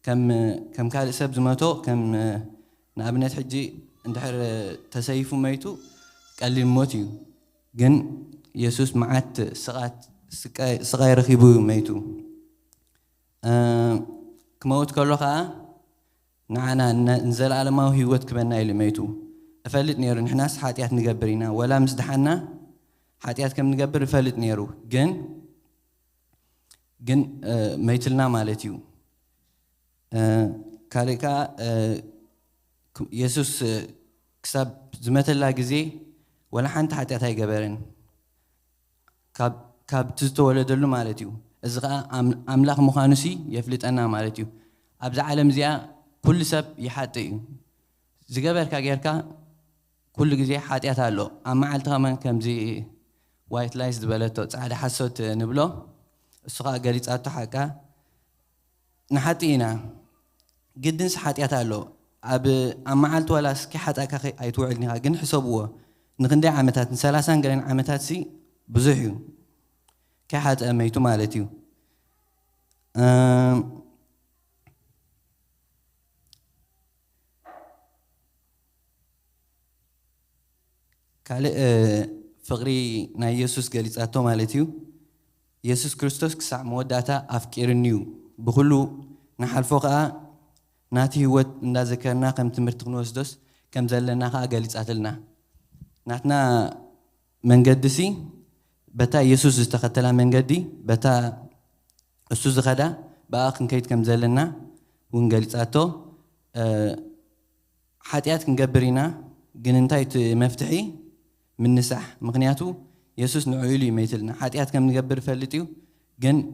كم كان سب زماتو كم نابنت حجي اندحر تسيفو ميتو قال لي موتيو جن يسوس معات سقاي رخيبو ميتو كموت كله خا نعنا نزل على ما هو هوت كبنا اللي ميتو افلت نيرو نحناس حاتيات نقبرينا ولا مزدحنا حاتيات كم نقبر فلت نيرو جن ميتلنا مالتيو كاريكا يسوس كسب زمت الله جزي ولا حنت حتى تاي جبرين كاب تستولد له مالتيو إذا أملاك مخانسي يفلت أنا مالتيو أبز عالم زيا كل سب يحاتي زجبر كجيركا كل جزي حاتي أتالو أما علتها من كم زي وايت لايز دبلتو على حسوت نبلو السقا قريت أتحكا نحاتينا جدا سحاتي أتالو أما علت ولا سكي حتى كخي أيتوعدني جن حسابوه نغندي عمتات نسلاسان قرين عمتات سي بزحيو كحت أميتو مالتيو كالي فقري نا يسوس قاليت أتو مالتيو يسوس كريستوس كسع موداتا أفكيرنيو بخلو نحل فوقها ناتي هو ندا ذكرنا كم تمرت نوسدوس كم زلنا خا قاليت أتلنا ناتنا من قدسي بتا يسوس استقتلها من قدي بتا السوز غدا باقن كيت كم زلنا ونقاليت أتو حاتيات نقبرينا جننتايت مفتحي من نسح مغنياتو يسوس نعيلي ميتلنا حاتيات كم نقبر فلتيو جن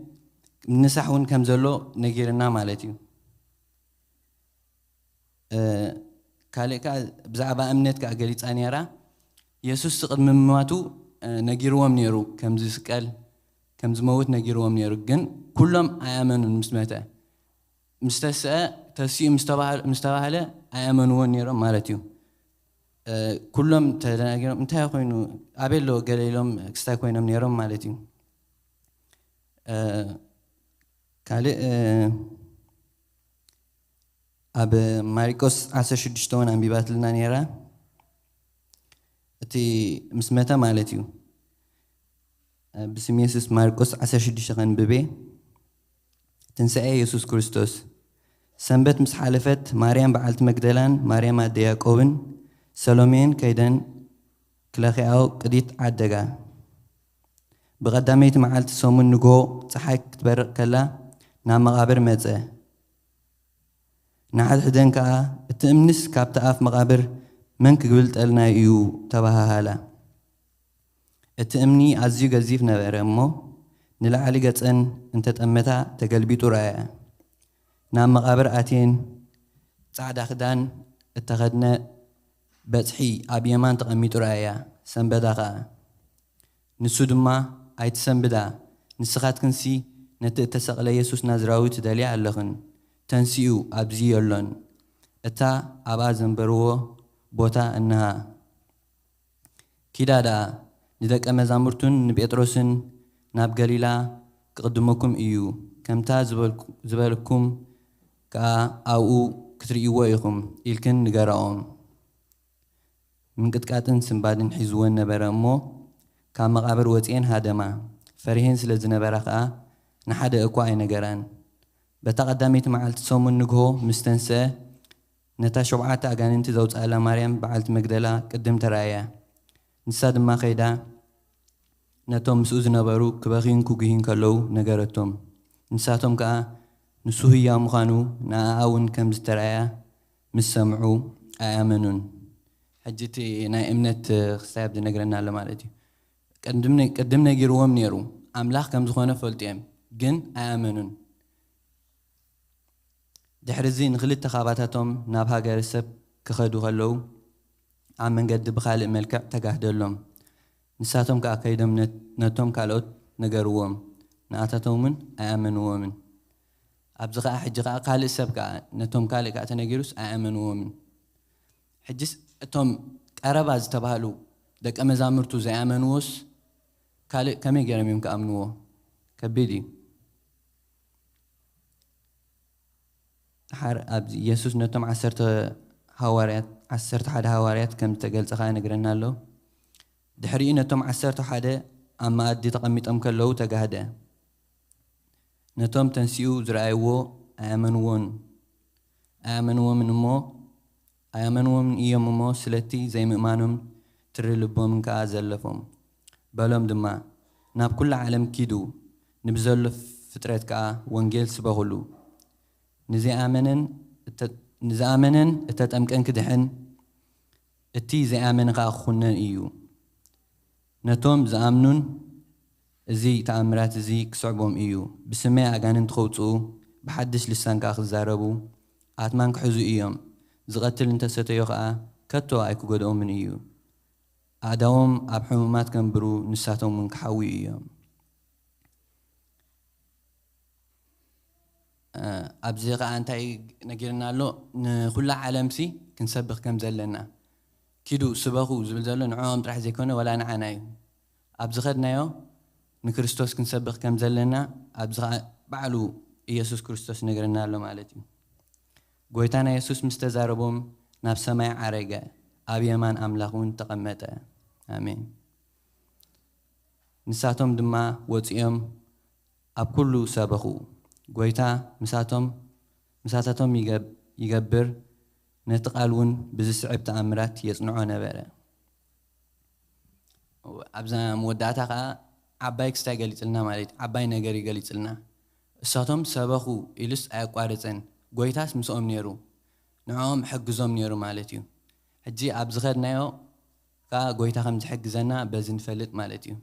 نسح ون كم زلو نجيرنا مالتيو كاليكا بزعبا أمنت كأجليت أنيرا يسوس قد من ماتو نجيروهم نيرو كم زسكال كم زموت نجيروهم نيرو جن كلهم آمنوا المسمته مستساء تسي مستواهله آمنوا نيرو مالتيو كلهم تلاقيهم انتهى خوينو قابلوا قال لهم كستا خوينهم نيرهم مالتي كالي أب ماريكوس عسى شدشتون عم بيبات لنا نيرا تي مسمتا مالتيو بسم يسوس ماركوس عسى شدشتون ببي تنسى يسوس كريستوس سنبت مسحالفت مريم بعلت مجدلان مريم دياكوبن سلومين كيدن كلاخي أو قديت عدقا بقداميت معلت سومن نجو صحيك تبرق كلا نعم مقابر مزه نحد حدن كا تأمنس كابتاف مقابر من قبلت قلنا يو تبها هلا التأمني عزيو جزيف نبر أمو نلعلي قطن انت تأمتا تقلبي ترايا نعم مقابر آتين سعد أخدان اتخذنا بتحي أبيمان تقمي ترايا سنبداقا نسودما أيت سنبدا نسخات كنسي نتتسق ليسوس نازراوي تدالي علخن تنسيو أبزي يلون اتا أبازن برو بوتا انها كيدا دا ندك أمزامرتون نبيتروسن ناب قليلا قدمكم إيو كمتا زبالكم كا أو كتريوا يخم إلكن نقراهم من قد كاتن سنبادن حزوان نبرامو كان مقابر وطين هادما فريهن سلزنا برقا نحد أكواي نقران بتقدميت معلت صوم النجهو مستنسى نتا شبعات أجانين تزوج على مريم بعلت مجدلا قدم ترايا نساد ما خيدا نتوم مسؤوز نبارو كباخين كوجين كلو نجارتهم نساتهم كا نسوهي مخانو ناون كم ترايا مسمعو آمنون حجتي نا إمنت خساب دي نجرنا على مالتي قدمنا جيروهم نيرو أملاح كم زخانة فلتيم جن آمنون دحرزين غلط تخاباتاتهم نابها جارسب كخدو خلو عم نقد بخالق ملكة تجاهدلهم نساتهم كأكيدهم نتهم كالوت نجروهم نعتاتهم آمنوا من أبزغاء حجغاء قال السبك نتهم كالك أتنجروس آمنوا من حجس تهم أرباز تبالو دك أمزامرتو زي آمنوس كالك كم يجرميهم كأمنوه كبدي حر أبز يسوع نتوم عسرت حدا هواريات كم تقل تخاين قرنا له دحري نتوم عسرت حدا أما أدي تقميت أم كله تجاهده نتوم تنسيو زرعيو آمنون من إيام مو سلتي زي مؤمنهم ترلبهم كأزلفهم بلهم دما ناب كل عالم كيدو نبذل فترة كأ وانجيل سبغلو نزي آمنن اتتأمكن كدحن اتي زي آمن خاخونن إيو نتوم زآمنون زي تأمرات زي كسعبهم إيو بسماء أغانن تخوتو بحدش لسان كاخذ زاربو آتمان كحزو إيوم زغتل انت ستيوخا كتو آيكو قدوم من إيو أعداهم أبحمومات كنبرو نساتهم من كحاوي إيوم أبزيغ أنتي نجرنا له نخل عالم سي كنسبق كم زلنا كيدو سبقو زبل زلنا عام راح زيكونه ولا نعناي أبزغنا يو نكريستوس كنسبق كم زلنا أبزغ بعلو يسوع كريستوس نجرنا له مالتي قويتانا يسوع مستزاربهم نفس ما عرجة أبي من أملاقون تقمته آمين نساتهم دما وتيم أب كله سبقو قويتا مساتهم يجبر نتقالون بزسعب تأمرات يصنعون نبرة أبزا مودعتها عبايك استاقلت لنا مالت عباي نجاري قلت لنا ساتهم سبخو إلس أقوارتن قويتاس مسؤوم نيرو نعم حقزهم نيرو مالتيو حجي أبزغر نيو كا قويتا خمز حقزنا بزن فلت مالتيو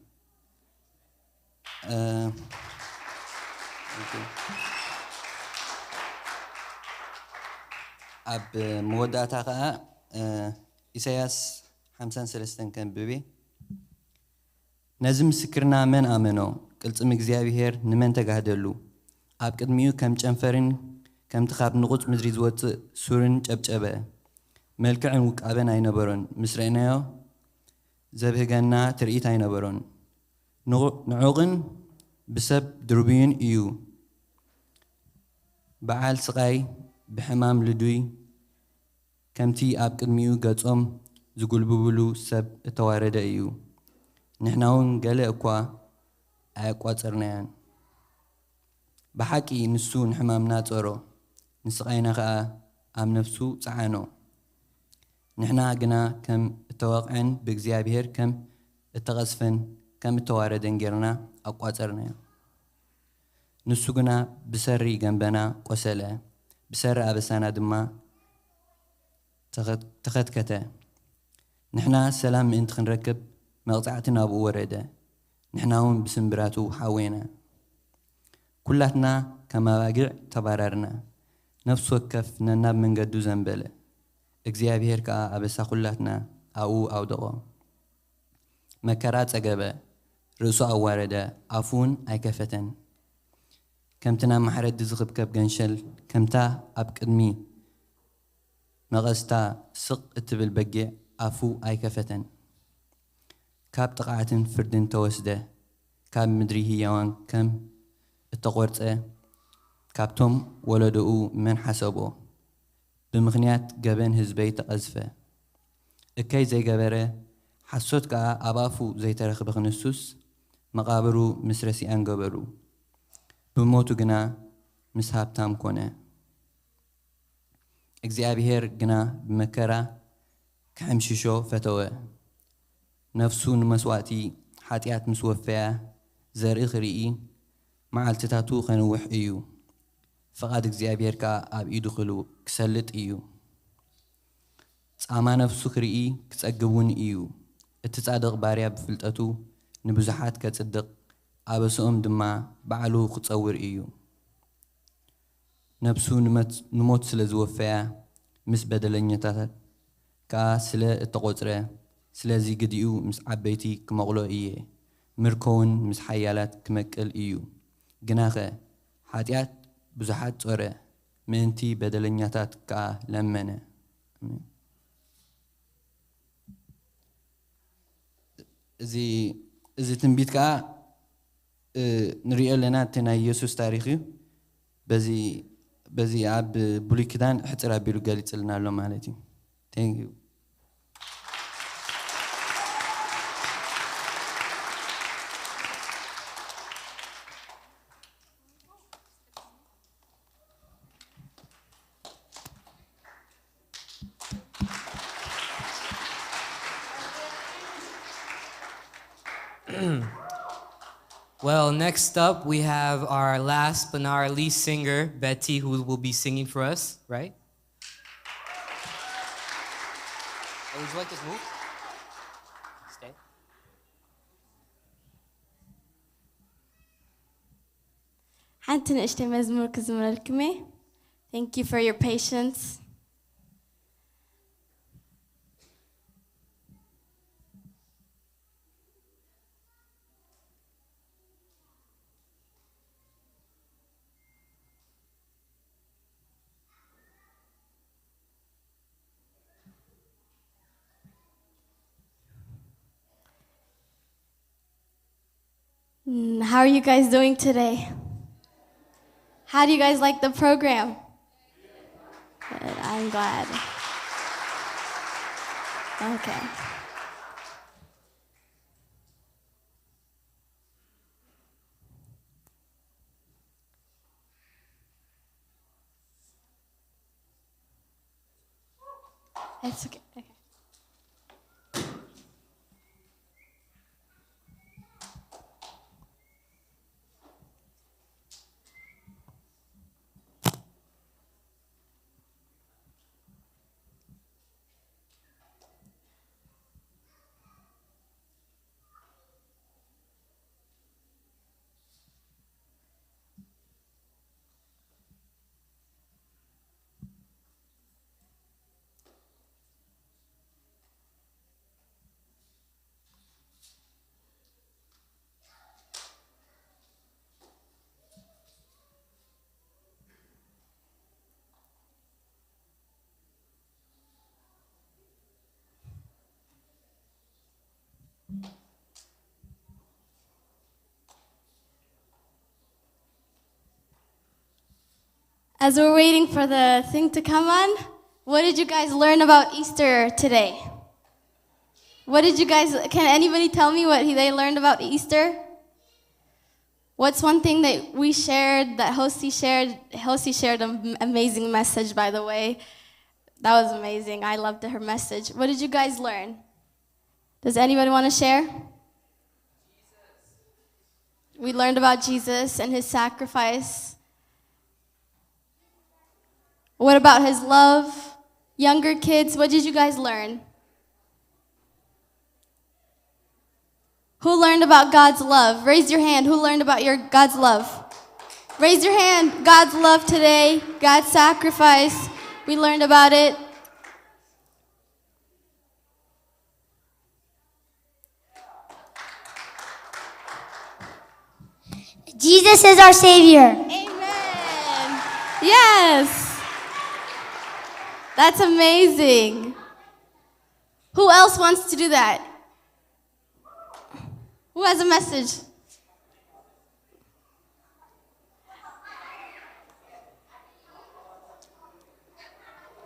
أب مودعتها إسياس 53 كان ببي نزم سكرنا من آمنو قلت مجزيابيهر نمن تجاهدلو أب قدميو كم جنفرين كم تخاب نقط مدري زوت سورن جبجبة መልክዕን ውቃበን ኣይነበሮን ምስ ረእናዮ ዘብህገና ትርኢት ኣይነበሮን ንዑቕን ብሰብ ድርብዩን እዩ በዓል ስቃይ ብሕማም ልዱይ ከምቲ ኣብ ቅድሚኡ ገጾም ዝጉልብብሉ ሰብ እተዋረደ እዩ ንሕና እውን ገለ እኳ ኣያቋፀርናያን ብሓቂ ንሱ ንሕማምና ጸሮ ንስቃይና ከዓ ኣብ ነፍሱ ፀዓኖ ንሕና ግና ከም እተወቕዐን ብእግዚአብሔር ከም እተቐስፈን ከም እተዋረደን ጌርና ኣቋፀርናዮ ንሱ ግና ብሰሪ ገንበና ቆሰለ ብሰሪ ኣበሳና ድማ ተኸትከተ ንሕና ሰላም ምእንቲ ክንረክብ መቕፃዕቲ ናብኡ ወረደ ንሕና እውን ብስንብራቱ ሓወና ኩላትና ከም ኣባጊዕ ተባራርና ነፍስ ወከፍ ነናብ መንገዱ ዘንበለ እግዚአብሔር ከዓ ኣበሳ ኩላትና ኣብኡ ኣውደቆ መከራ ፀገበ ርእሱ ኣዋረደ ኣፉን ኣይከፈተን ከምትና ማሕረዲ ዝኽብከብ ገንሸል ከምታ ኣብ ቅድሚ መቐስታ ስቕ እትብል በጊዕ ኣፉ ኣይከፈተን ካብ ጥቕዓትን ፍርድን ተወስደ ካብ ምድሪ ህያዋን ከም እተቆርፀ ካብቶም ወለዶኡ መን ሓሰቦ ብምኽንያት ገበን ህዝበይ ተቐዝፈ እከይ ዘይገበረ ሓሶት ከዓ ኣብ ኣፉ ዘይተረኽበ ክንሱስ መቃብሩ ምስ ረሲኣን ገበሩ ብሞቱ ግና ምስ ሃብታም ኮነ እግዚአብሔር ግና ብመከራ ክሕምሽሾ ፈተወ ነፍሱ ንመስዋዕቲ ሓጢኣት ምስ ወፈያ ዘርኢ ክርኢ መዓልትታቱ ከንውሕ እዩ ፈቃድ እግዚአብሔር ከዓ ኣብ ኢዱ ክሉ ክሰልጥ እዩ ጻማ ነፍሱ ክርኢ ክጸግቡን እዩ እቲ ጻድቕ ባርያ ብፍልጠቱ ንብዙሓት ከጽድቕ ኣበስኦም ድማ ባዕሉ ክጸውር እዩ ነፍሱ ንሞት ስለ ዝወፈያ ምስ በደለኛታት ከዓ ስለ እተቆፅረ ስለዚ ግዲኡ ምስ ዓበይቲ ክመቕሎ እየ ምርኮውን ምስ ሓያላት ክመቅል እዩ ግናኸ ሓጢኣት ብዙሓት ጾረ ምእንቲ በደለኛታት ከዓ ለመነ እዚ ትንቢት ከዓ ንሪኦ ኣለና እቲ ናይ ኢየሱስ ታሪክ እዩ በዚ ኣብ ብሉይ ኪዳን ሕፅር ኣቢሉ ገሊፅልና ኣሎ ማለት እዩ ቴንክ ዩ Well, next up we have our last but not our least singer, Betty, who will be singing for us, right? Oh, would you like this move? Stay. حتى نشتي مزمور كزمر الكمي. Thank you for your patience. How are you guys doing today? How do you guys like the program? Good, I'm glad. Okay. It's okay. Okay. As we're waiting for the thing to come on, what did you guys learn about Easter today? Can anybody tell me what they learned about Easter? What's one thing that we shared, that Hosi shared? Hosi shared an amazing message, by the way. That was amazing. I loved her message. What did you guys learn? Does anybody want to share? We learned about Jesus and his sacrifice. What about his love? Younger kids, what did you guys learn? Who learned about God's love? Raise your hand. Who learned about God's love? Raise your hand. God's love today, God's sacrifice. We learned about it. Jesus is our Savior. Amen. Yes. That's amazing. Who else wants to do that? Who has a message?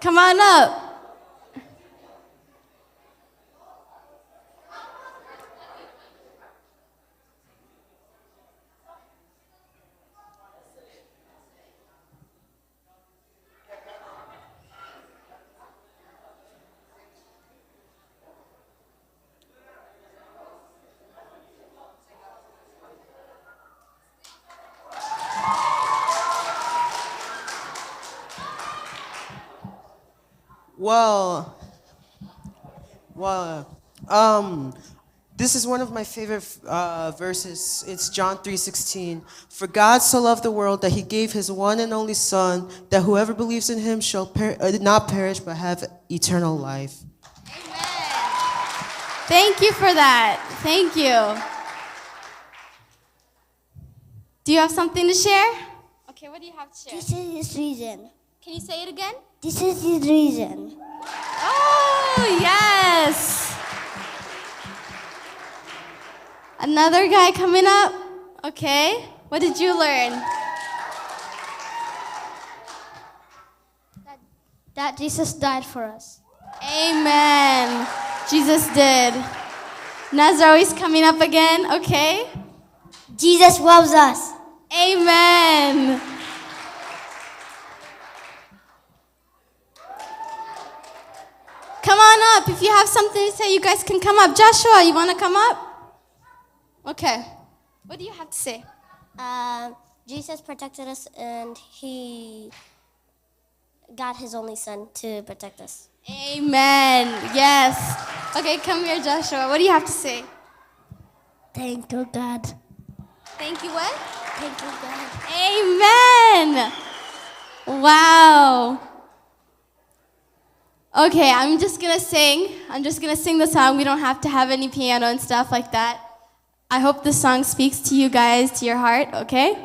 Come on up. This is one of my favorite verses. It's John 3:16. For God so loved the world that he gave his one and only Son, that whoever believes in him shall not perish but have eternal life. Thank you for that. Thank you. Do you have something to share? Okay, what do you have to share? This is his reason. Can you say it again? This is his reason. Oh, yes. Another guy coming up. Okay. What did you learn? That Jesus died for us. Amen. Jesus did. Nazra is coming up again. Okay. Jesus loves us. Amen. Come on up. If you have something to say, you guys can come up. Joshua, you want to come up? Okay. What do you have to say? Jesus protected us and he got his only son to protect us. Amen. Yes. Okay, come here, Joshua. What do you have to say? Thank you, God. Thank you what? Thank you, God. Amen. Wow. Okay, I'm just going to sing. I'm just going to sing the song. We don't have to have any piano and stuff like that. I hope this song speaks to you guys, to your heart, okay?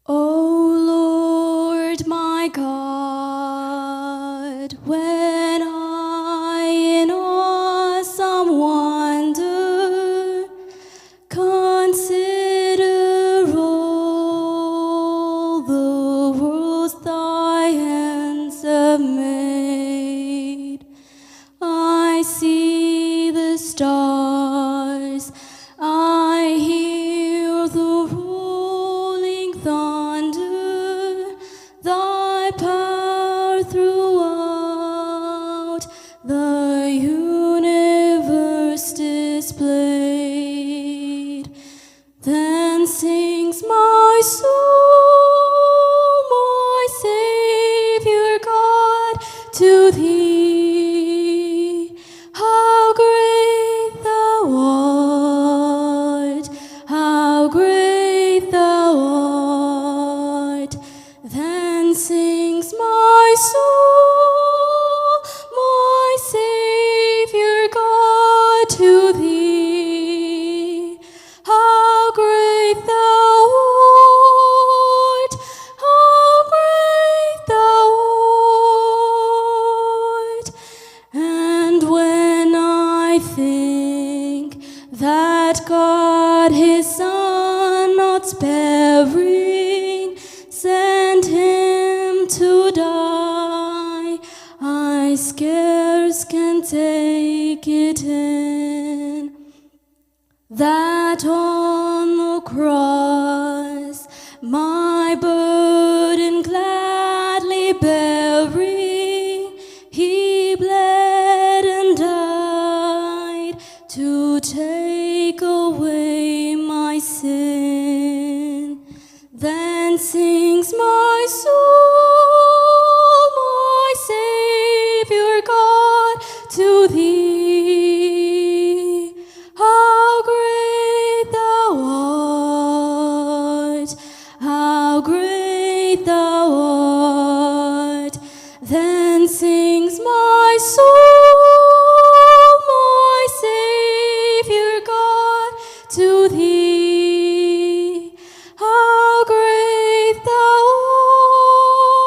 O Lord my God, when I in awesome wonder consider all the worlds thy hands have made, I see the stars, I hear the rolling thunder, thy power throughout the universe displayed. Then sings my soul, my Savior God, to thee. How great thou art, how great thou art. Then sings my soul, my Savior God, to thee. How bearing, sent him to die. I scarce can take it in, that on the cross my burden gladly bearing, he bled and died to take away my sin. Then sings my soul, my Savior God, to thee. How great thou art, how great thou art. Then sings my soul, my Savior God, to thee. How great thou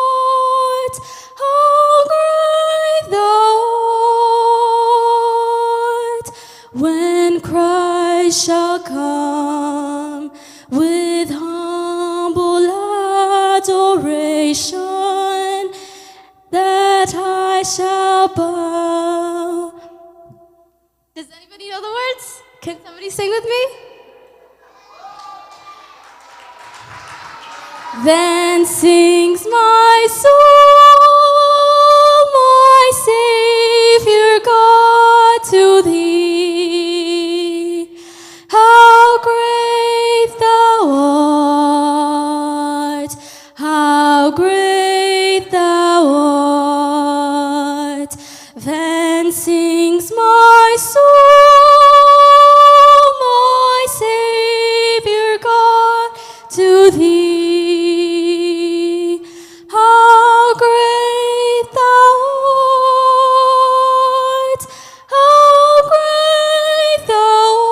art, how great thou art. When Christ shall come with humble adoration, that I shall bow. Does anybody know the words? Can somebody sing with me? Then sings my soul, my Savior God, to thee. How great thou art, how great thou art. Then sings my soul, my Savior God, to thee. How great thou art, how great thou art.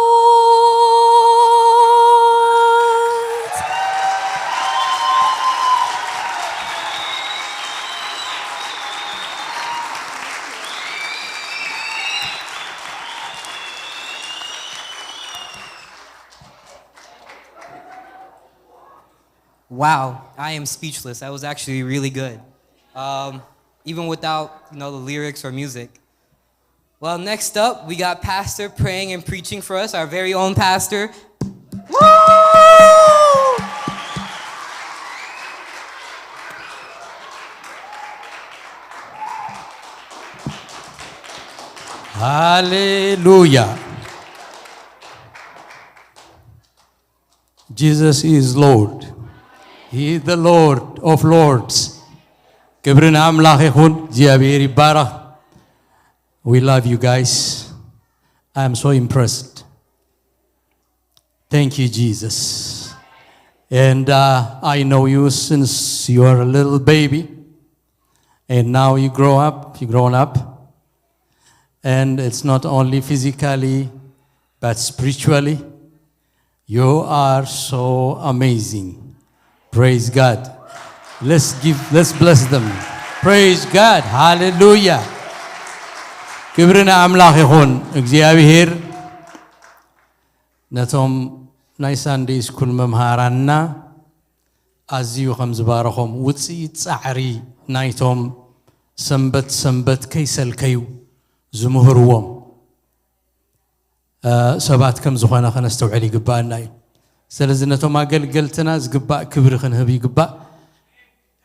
Wow, I am speechless. That was actually really good. Even without, the lyrics or music. Well, next up, we got Pastor praying and preaching for us, our very own pastor. Hallelujah. Jesus is Lord. He is the Lord of Lords. ክብርን አምላክ ይሁን እግዚአብሔር ይባረክ. We love you guys. I am so impressed. Thank you, Jesus. And I know you since you are a little baby. And now you grow up, you've grown up. And it's not only physically, but spiritually. You are so amazing. Praise God. Let's bless them. Praise God. Hallelujah. ክብርና አምላክ ይሁን እግዚአብሔር ነቶም ናይ ሳንዴ ስኩል መምሃራና ኣዝዩ ከም ዝባረኾም ውፅኢት ፃዕሪ ናይቶም ሰንበት ከይሰልከዩ ዝምህርዎም ሰባት ከም ዝኾነ ከነስተውዕል ይግባአና እዩ። ስለዚ ነቶም ኣገልገልትና ዝግባእ ክብሪ ክንህብ ይግባእ።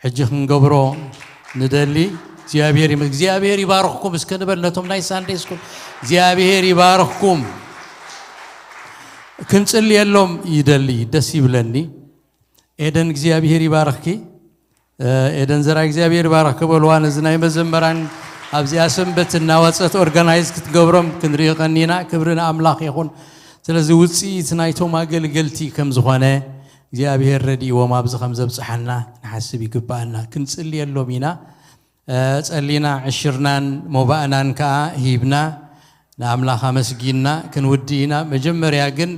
ሕጂ ክንገብሮ ንደሊ እግዚአብሔር ይባርኽኩም እስከንበል ነቶም ናይ ሳንዴ ስኩል እግዚአብሔር ይባርኽኩም ክንጽልየሎም ይደሊ ደስ ይብለኒ። ኤደን እግዚአብሔር ይባርኽኪ ኤደን ዘራ እግዚአብሔር ይባርኽ በልዋ ነዝናይ መዘመራን ኣብዚያ ሰንበት እናወፀት ኦርጋናይዝ ክትገብሮም ክንሪኦ ቀኒና ክብርን ኣምላኽ ይኹን። ስለዚ ውፅኢት ናይቶም ኣገልገልቲ ከም ዝኾነ እግዚአብሔር ረዲእዎም ኣብዚ ከም ዘብፅሐና ንሓስብ ይግባአና ክንጽልየሎም ኢና። ጸሊና ዕሽርናን ሞባእናን ከዓ ሂብና ንኣምላኽ ኣመስጊና ክንውድኢና። መጀመርያ ግን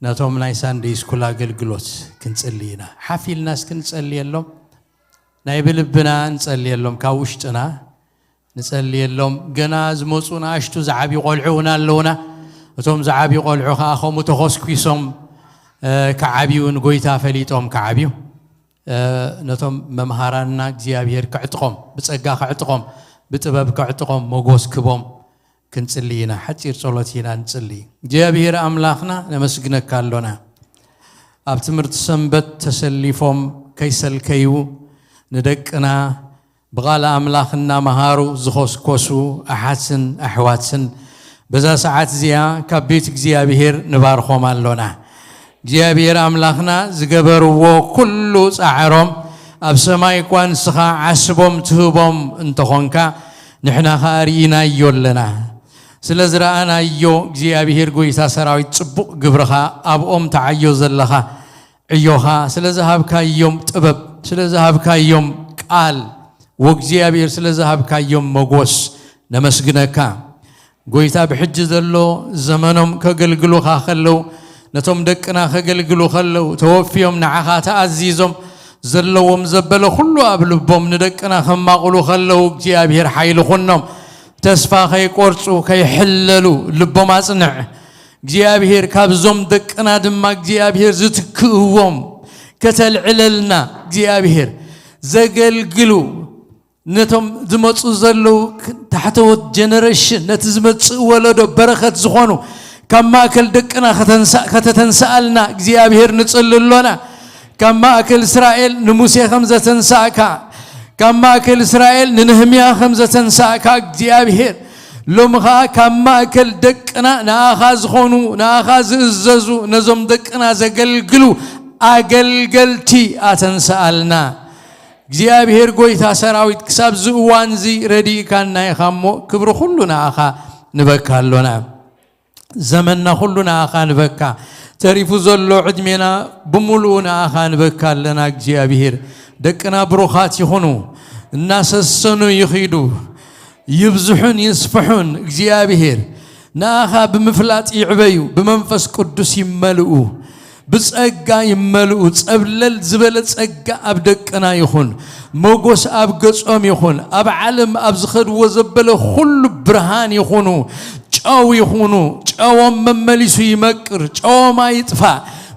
ነቶም ናይ ሳንዴ ስኩል ኣገልግሎት ክንጽልይና ሓፊልናስ ክንጸልየሎም ናይ ብልብና እንጸልየሎም ካብ ውሽጥና ንጸልየሎም። ገና ዝመፁና ኣሽቱ ዝዓብዩ ቆልዑ እውን ኣለውና። እቶም ዝዓብዩ ቆልዑ ከዓ ከምኡ ተኾስኲሶም كعبيون قويتا فليتهم كعبيو نتم ممهارنا እግዚአብሔር كعتقهم بصقا كعتقهم بطبب كعتقهم موغوس كبوم كنصلينا حصير ጸሎቲና እንጽልይ እግዚአብሔር አምላክና ነመስግነካ አለና ኣብ ትምህርት ሰንበት ተሰሊፎም ከይሰልከዩ ንደቅና بغال أملاخنا مهارو زخوس كوسو أحسن أحواتسن بزا ساعات زيا كبيت زيابير نبارخوم اللونا زيابير أملاخنا زقبروا كلو سعرهم أبسماي كوان سخا عسبهم تهبهم انتخونكا نحنا خارينا يولنا سلزرانا يو زيابير قويتا سراوي تسبق قبرخا أبقوم تعيو زلخا عيوخا سلزهابكا يوم تبب سلزهابكا يوم قال وእግዚአብሔር ስለዛሃብካ يوم መጎስ ነመስግነካ ጎይታ በሕጅ ዘሎ ዘመኖም ከገልግሉ ካኸለው ነቶም ደቅና ከገልግሉ ከለው ተወፊዮም ንዓኻ ተኣዚዞም ዘለዎም ዘበለ ሁሉ ኣብ ልቦም ንደቅና ከማቕሉ ከለው እግዚአብሔር ሓይል ኾኖም ተስፋ ከይቆርጹ ከይሕለሉ ልቦም አጽንዕ እግዚአብሔር ካብዞም ደቅና ድማ እግዚአብሔር ዝትክእዎም ከተልዕለልና እግዚአብሔር ዘገልግሉ نتم زمتص زلو تحتوت جنريشن نتزمتص ولدو بركت زخونو كما اكل دقنا ختتنسالنا እግዚአብሔር نصللونا كما اكل اسرائيل نموسى خمزه تنساكا كما اكل اسرائيل ننهميا خمزه تنساكا እግዚአብሔር لومخا كما اكل دقنا ناخا زخونو ناخا زززو نزوم دقنا زغلغلو اغلغلتي اتنسالنا እግዚአብሔር ጎይታ ሰራዊት ክሳብ ዝዋንዚ ረዲካና ይኻሞ ክብሩ ሁሉና አኻ ንበካሎና ዘመንና ሁሉና አኻ ንበካ ተሪፉ ዘሎ ዕድሜና ብሙሉና አኻ ንበካለና እግዚአብሔር ደቅና ብሩኻት ይኹኑ እናሰሰኑ ይኺዱ ይብዝሑን ይስፍሑን እግዚአብሔር ናኻ ብምፍላጥ ይዕበዩ በመንፈስ ቅዱስ ይመልኡ بصقا يملؤ صبلل زبل صقا ابدقنا يخون موغوس اب گصوم يخون اب عالم اب زخد وزبل كل برهان يخونو ጫው ይሁኑ ጫውም መመሊሱ ይመቅር ጫው ማይጥፋ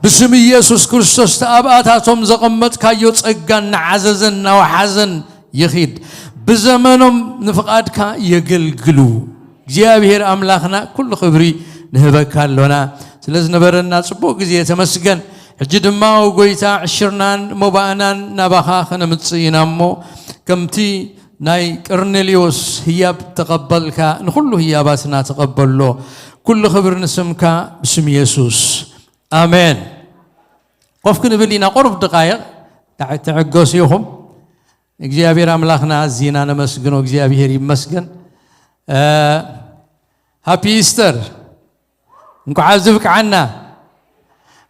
بسم ኢየሱስ ክርስቶስ ተአባታቶም ዘቀመጥ ካዮ ጸጋና ዓዘዘና ወሐዘን ይኺድ በዘመኑም ንፍቃድካ ይገልግሉ እግዚአብሔር አምላክና ኩሉ ክብሪ ንህበካለና ስለዚህ ነበረና ጽቦ ጊዜ ተመስገን ሕጂ ድማ ጎይታ ዕሽርናን ሞባናን ናባኻ ከነምጽይናሞ ከምቲ ናይ ቀርኔሊዮስ ህያብ ተቀበልካ ንኩሉ ህያባትና ተቀበሎ ኩሉ ክብር ንስምካ بسم ኢየሱስ አሜን ቆፍክን ብሊና ቁርብ ደቃይቅ ተዕገሱይኹም እግዚአብሔር አምላክና ዚና ነመስግኖ እግዚአብሔር ይመስገን ሃፒ ኢስተር እንኳን አዝብክ عنا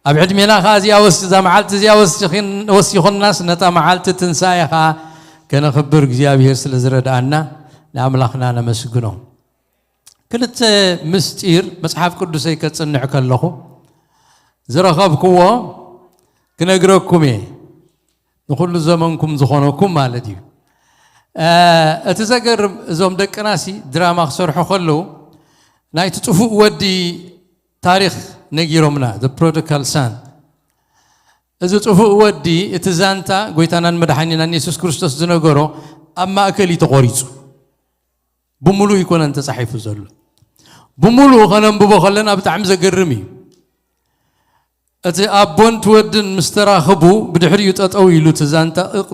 اب عدمنا خازيا وس زمعلت زيا وس يخناس نتا معلت تنسايخا كان خبر እግዚአብሔር ስለዝረዳና ለአምላክና ነመስግኖ ክልተ ምስጢር መጽሐፍ ቅዱሰይ ከጽንዕ ከለኹ ዝረኸብክዎ ክነግረኩም ንኹሉ ዘመንኩም ዝኾነኩም ማለት እዩ እቲ ዘገርም እዞም ደቅናሲ ድራማ ክሰርሑ ከለው ናይ ትጥፉእ ወዲ ታሪክ ነጊሮምና the prodigal son እዚ ጥፉእ ወዲ እቲ ዛንታ ጎይታናን መድኃኒናን ኢየሱስ ክርስቶስ ዝነገሮ ኣብ ማእከል ተቆሪጹ ብሙሉ ይኮነን ተጻሒፉ ዘሎ ብሙሉ ከነንብቦ ከለና ብጣዕሚ ዘገርም እዩ እቲ ኣቦን ትወድን ምስተራኸቡ ብድሕሪኡ ጠጠው ኢሉ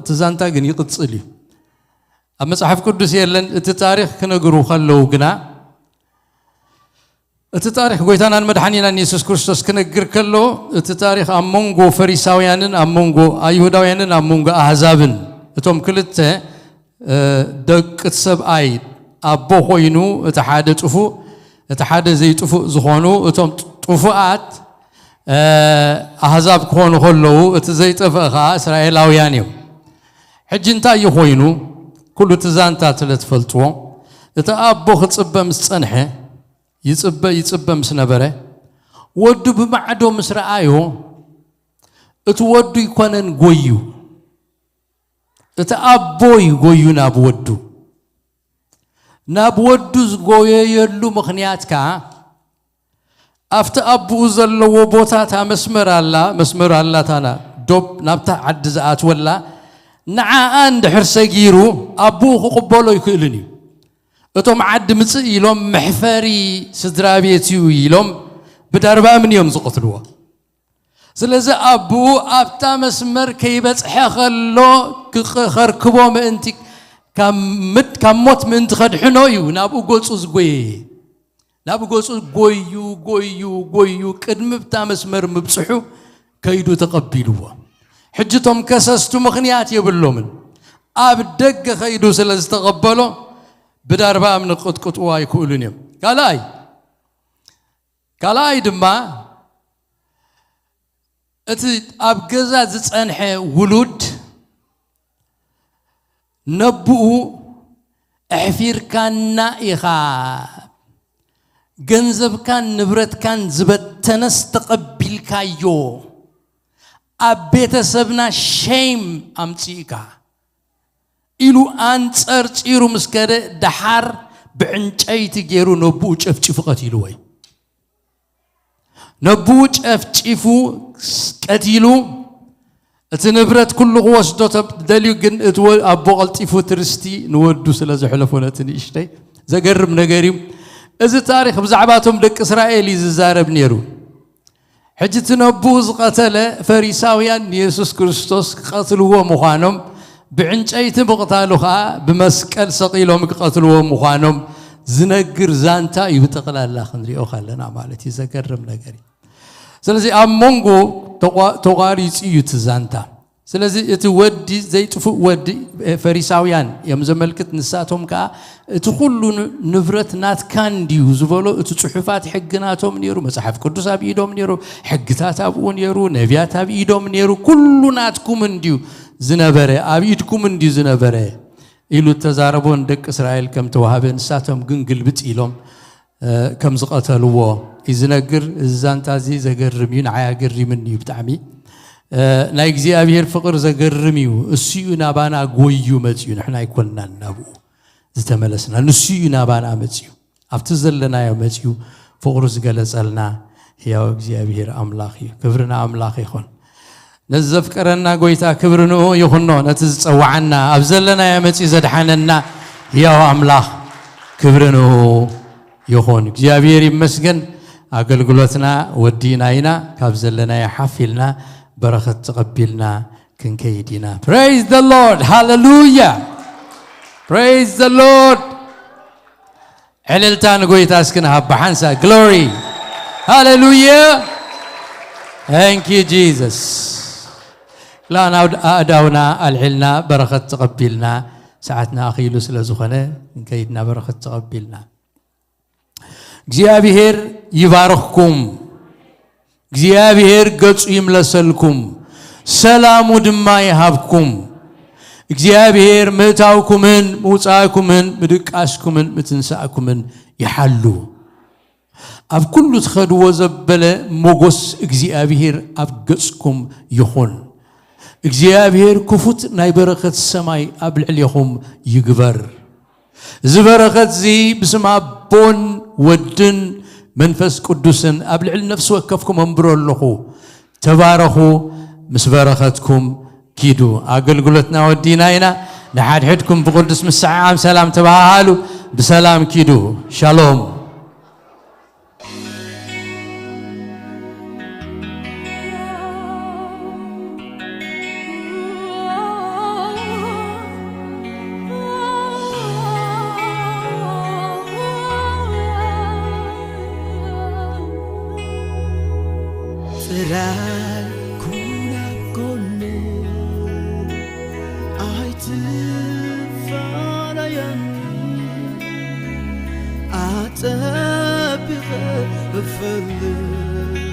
ትዛንታ ግን ይቅጽል እዩ ኣብ መጽሐፍ ቅዱስ የለን እቲ ታሪክ ክነግሩ ከለው ግና እቲ ታሪክ ጎይታናን መድኃኒናን ኢየሱስ ክርስቶስ ክነግር ከሎ እቲ ታሪክ ኣሞንጎ ፈሪሳውያንን ኣሞንጎ አይሁዳውያንን ኣሞንጎ አሕዛብን እቶም ክልተ ደቅ ሰብኣይ ኣቦ ኮይኑ እቲ ሓደ ጥፉ እቲ ሓደ ዘይጥፉ ዝኾኑ እቶም ጥፉኣት አሕዛብ ክኾኑ ከለው እቲ ዘይጠፍእ ኸ እስራኤላውያን እዮም ሕጂ እንታይ ይኾይኑ ኩሉ ትዛንታ ስለትፈልጥዎ እቲ ኣቦ ክጽበ ምስ ጸንሐ يصب مسنبره ودو بمعدو مسرعايو اتودو يكونن غويو اتابوي غويو ناب ودو زغوي يلو مخنياتكا أفت أبو زلوا بوتاتا مسمر الله تانا دوب نبتا عد زات ولا نعان دحر سجيرو أبوه قبله يكلني أتوم عد متسي لهم محفري سدرابيتيو يلهم بدربا من يوم زقتلوه سلازا أبو أبتا مسمر كيبت حخلو كخركبو منتك كم موت من تخد حنويو نابو قلصوز قوي نابو قلصوز قويو كدم بتا مسمر مبصحو كيدو تقبلوه حجتهم كسستو مخنيات يبلو من أبدق خيدو سلاز تقبلو بدربا من قطقط واي كولونيم كالاي دما أتي أبجزا زتنحى ولود نبؤ أحفير كان نائخا جنزب كان نبرت كان زبت تنستقبل كايو أبيت سبنا شيم أمتيكا إلو أنت أرت إيرو مسكرة دحار بعنجاي تجيرو نبؤ شفت فقط إلوي نبوج أفتشفو كتيلو التنبرت كل قوس دوت دليل جن أتول أبو قلتيفو ترستي نودو سلاز حلفونا تنيشتي زجرب نجاريم إذا تاريخ بزعباتهم دك إسرائيلي زارب نيرو حجة نبوز قتل فريساويان يسوع كريستوس قتلوه مخانم بعنج أي تبقتالوها بمسكال سقيلهم قتلوه مخانم زنجر زانتا يبتقل الله خندري أو خلنا مالتي زجرب نجاري سلزي أمونغو تغاري يتزانتا سلزي يتودي زي تفو ودي فريساويان يوم زملكت نساتهم كا تخلون نفرت نات كانديو زبلو تصحفات حقناتهم نيرو مصحف قدوس أبيدهم نيرو حقتات أبون نيرو نبيات أبيدهم نيرو كل ناتكم نديو زنبرة أبيدكم نديو زنبرة إلو تزاربون دك إسرائيل كم توهابن نساتهم جنقل بتقيلهم كم زقتلوه إذا نجر الزانتازي زجرميون عاجري مني بتعمي نايجزي أبير فقر زجرميو السيو نابانا قويو متيو نحنا يكوننا نابو زتملسنا السيو نابانا متيو أفتزل لنا يا متيو فقر زجلس لنا يا وجزي أبير أملاخي كبرنا أملاخي خون نزف كرنا قويتا كبرنا يخوننا نتزوعنا أبزل لنا يا متي زدحنا يا أملاخ كبرنا يخون جابير مسجن أقلقلتنا وديناينا كابزلنا يحفلنا بركة تقبلنا كنكيدنا. Praise the Lord. Hallelujah. Praise the Lord. عللتان قويت أسكنها بحنسا. Glory. Hallelujah. Thank you Jesus. لا أداونا العلنا بركة تقبلنا ساعتنا أخيلو سلازخنا كنكيدنا بركة تقبلنا. እግዚአብሔር ይባርክኩም እግዚአብሔር ገጹ ይምለሰልኩም ሰላሙ ድማ ይሃብኩም እግዚአብሔር ምታውኩምን ሙጻኩምን ምድቃስኩምን ምትንሳኩምን ይሐሉ ኣብ ኩሉ ትኸድዎ ዘበለ ሞጎስ እግዚአብሔር ኣብ ገጽኩም ይኹን እግዚአብሔር ክፉት ናይ በረኸት ሰማይ ኣብ ልዕሊኹም ይግበር زبرخت زي بسم أبون ودن منفس قدوسن قبل النفس وكفكم أمبرو اللخو تبارخو مسبرختكم كيدو أقل قلتنا ودينا هنا نحد حدكم بقدس مسعام سلام تباهالو بسلام كيدو شالوم أتبغى بفضل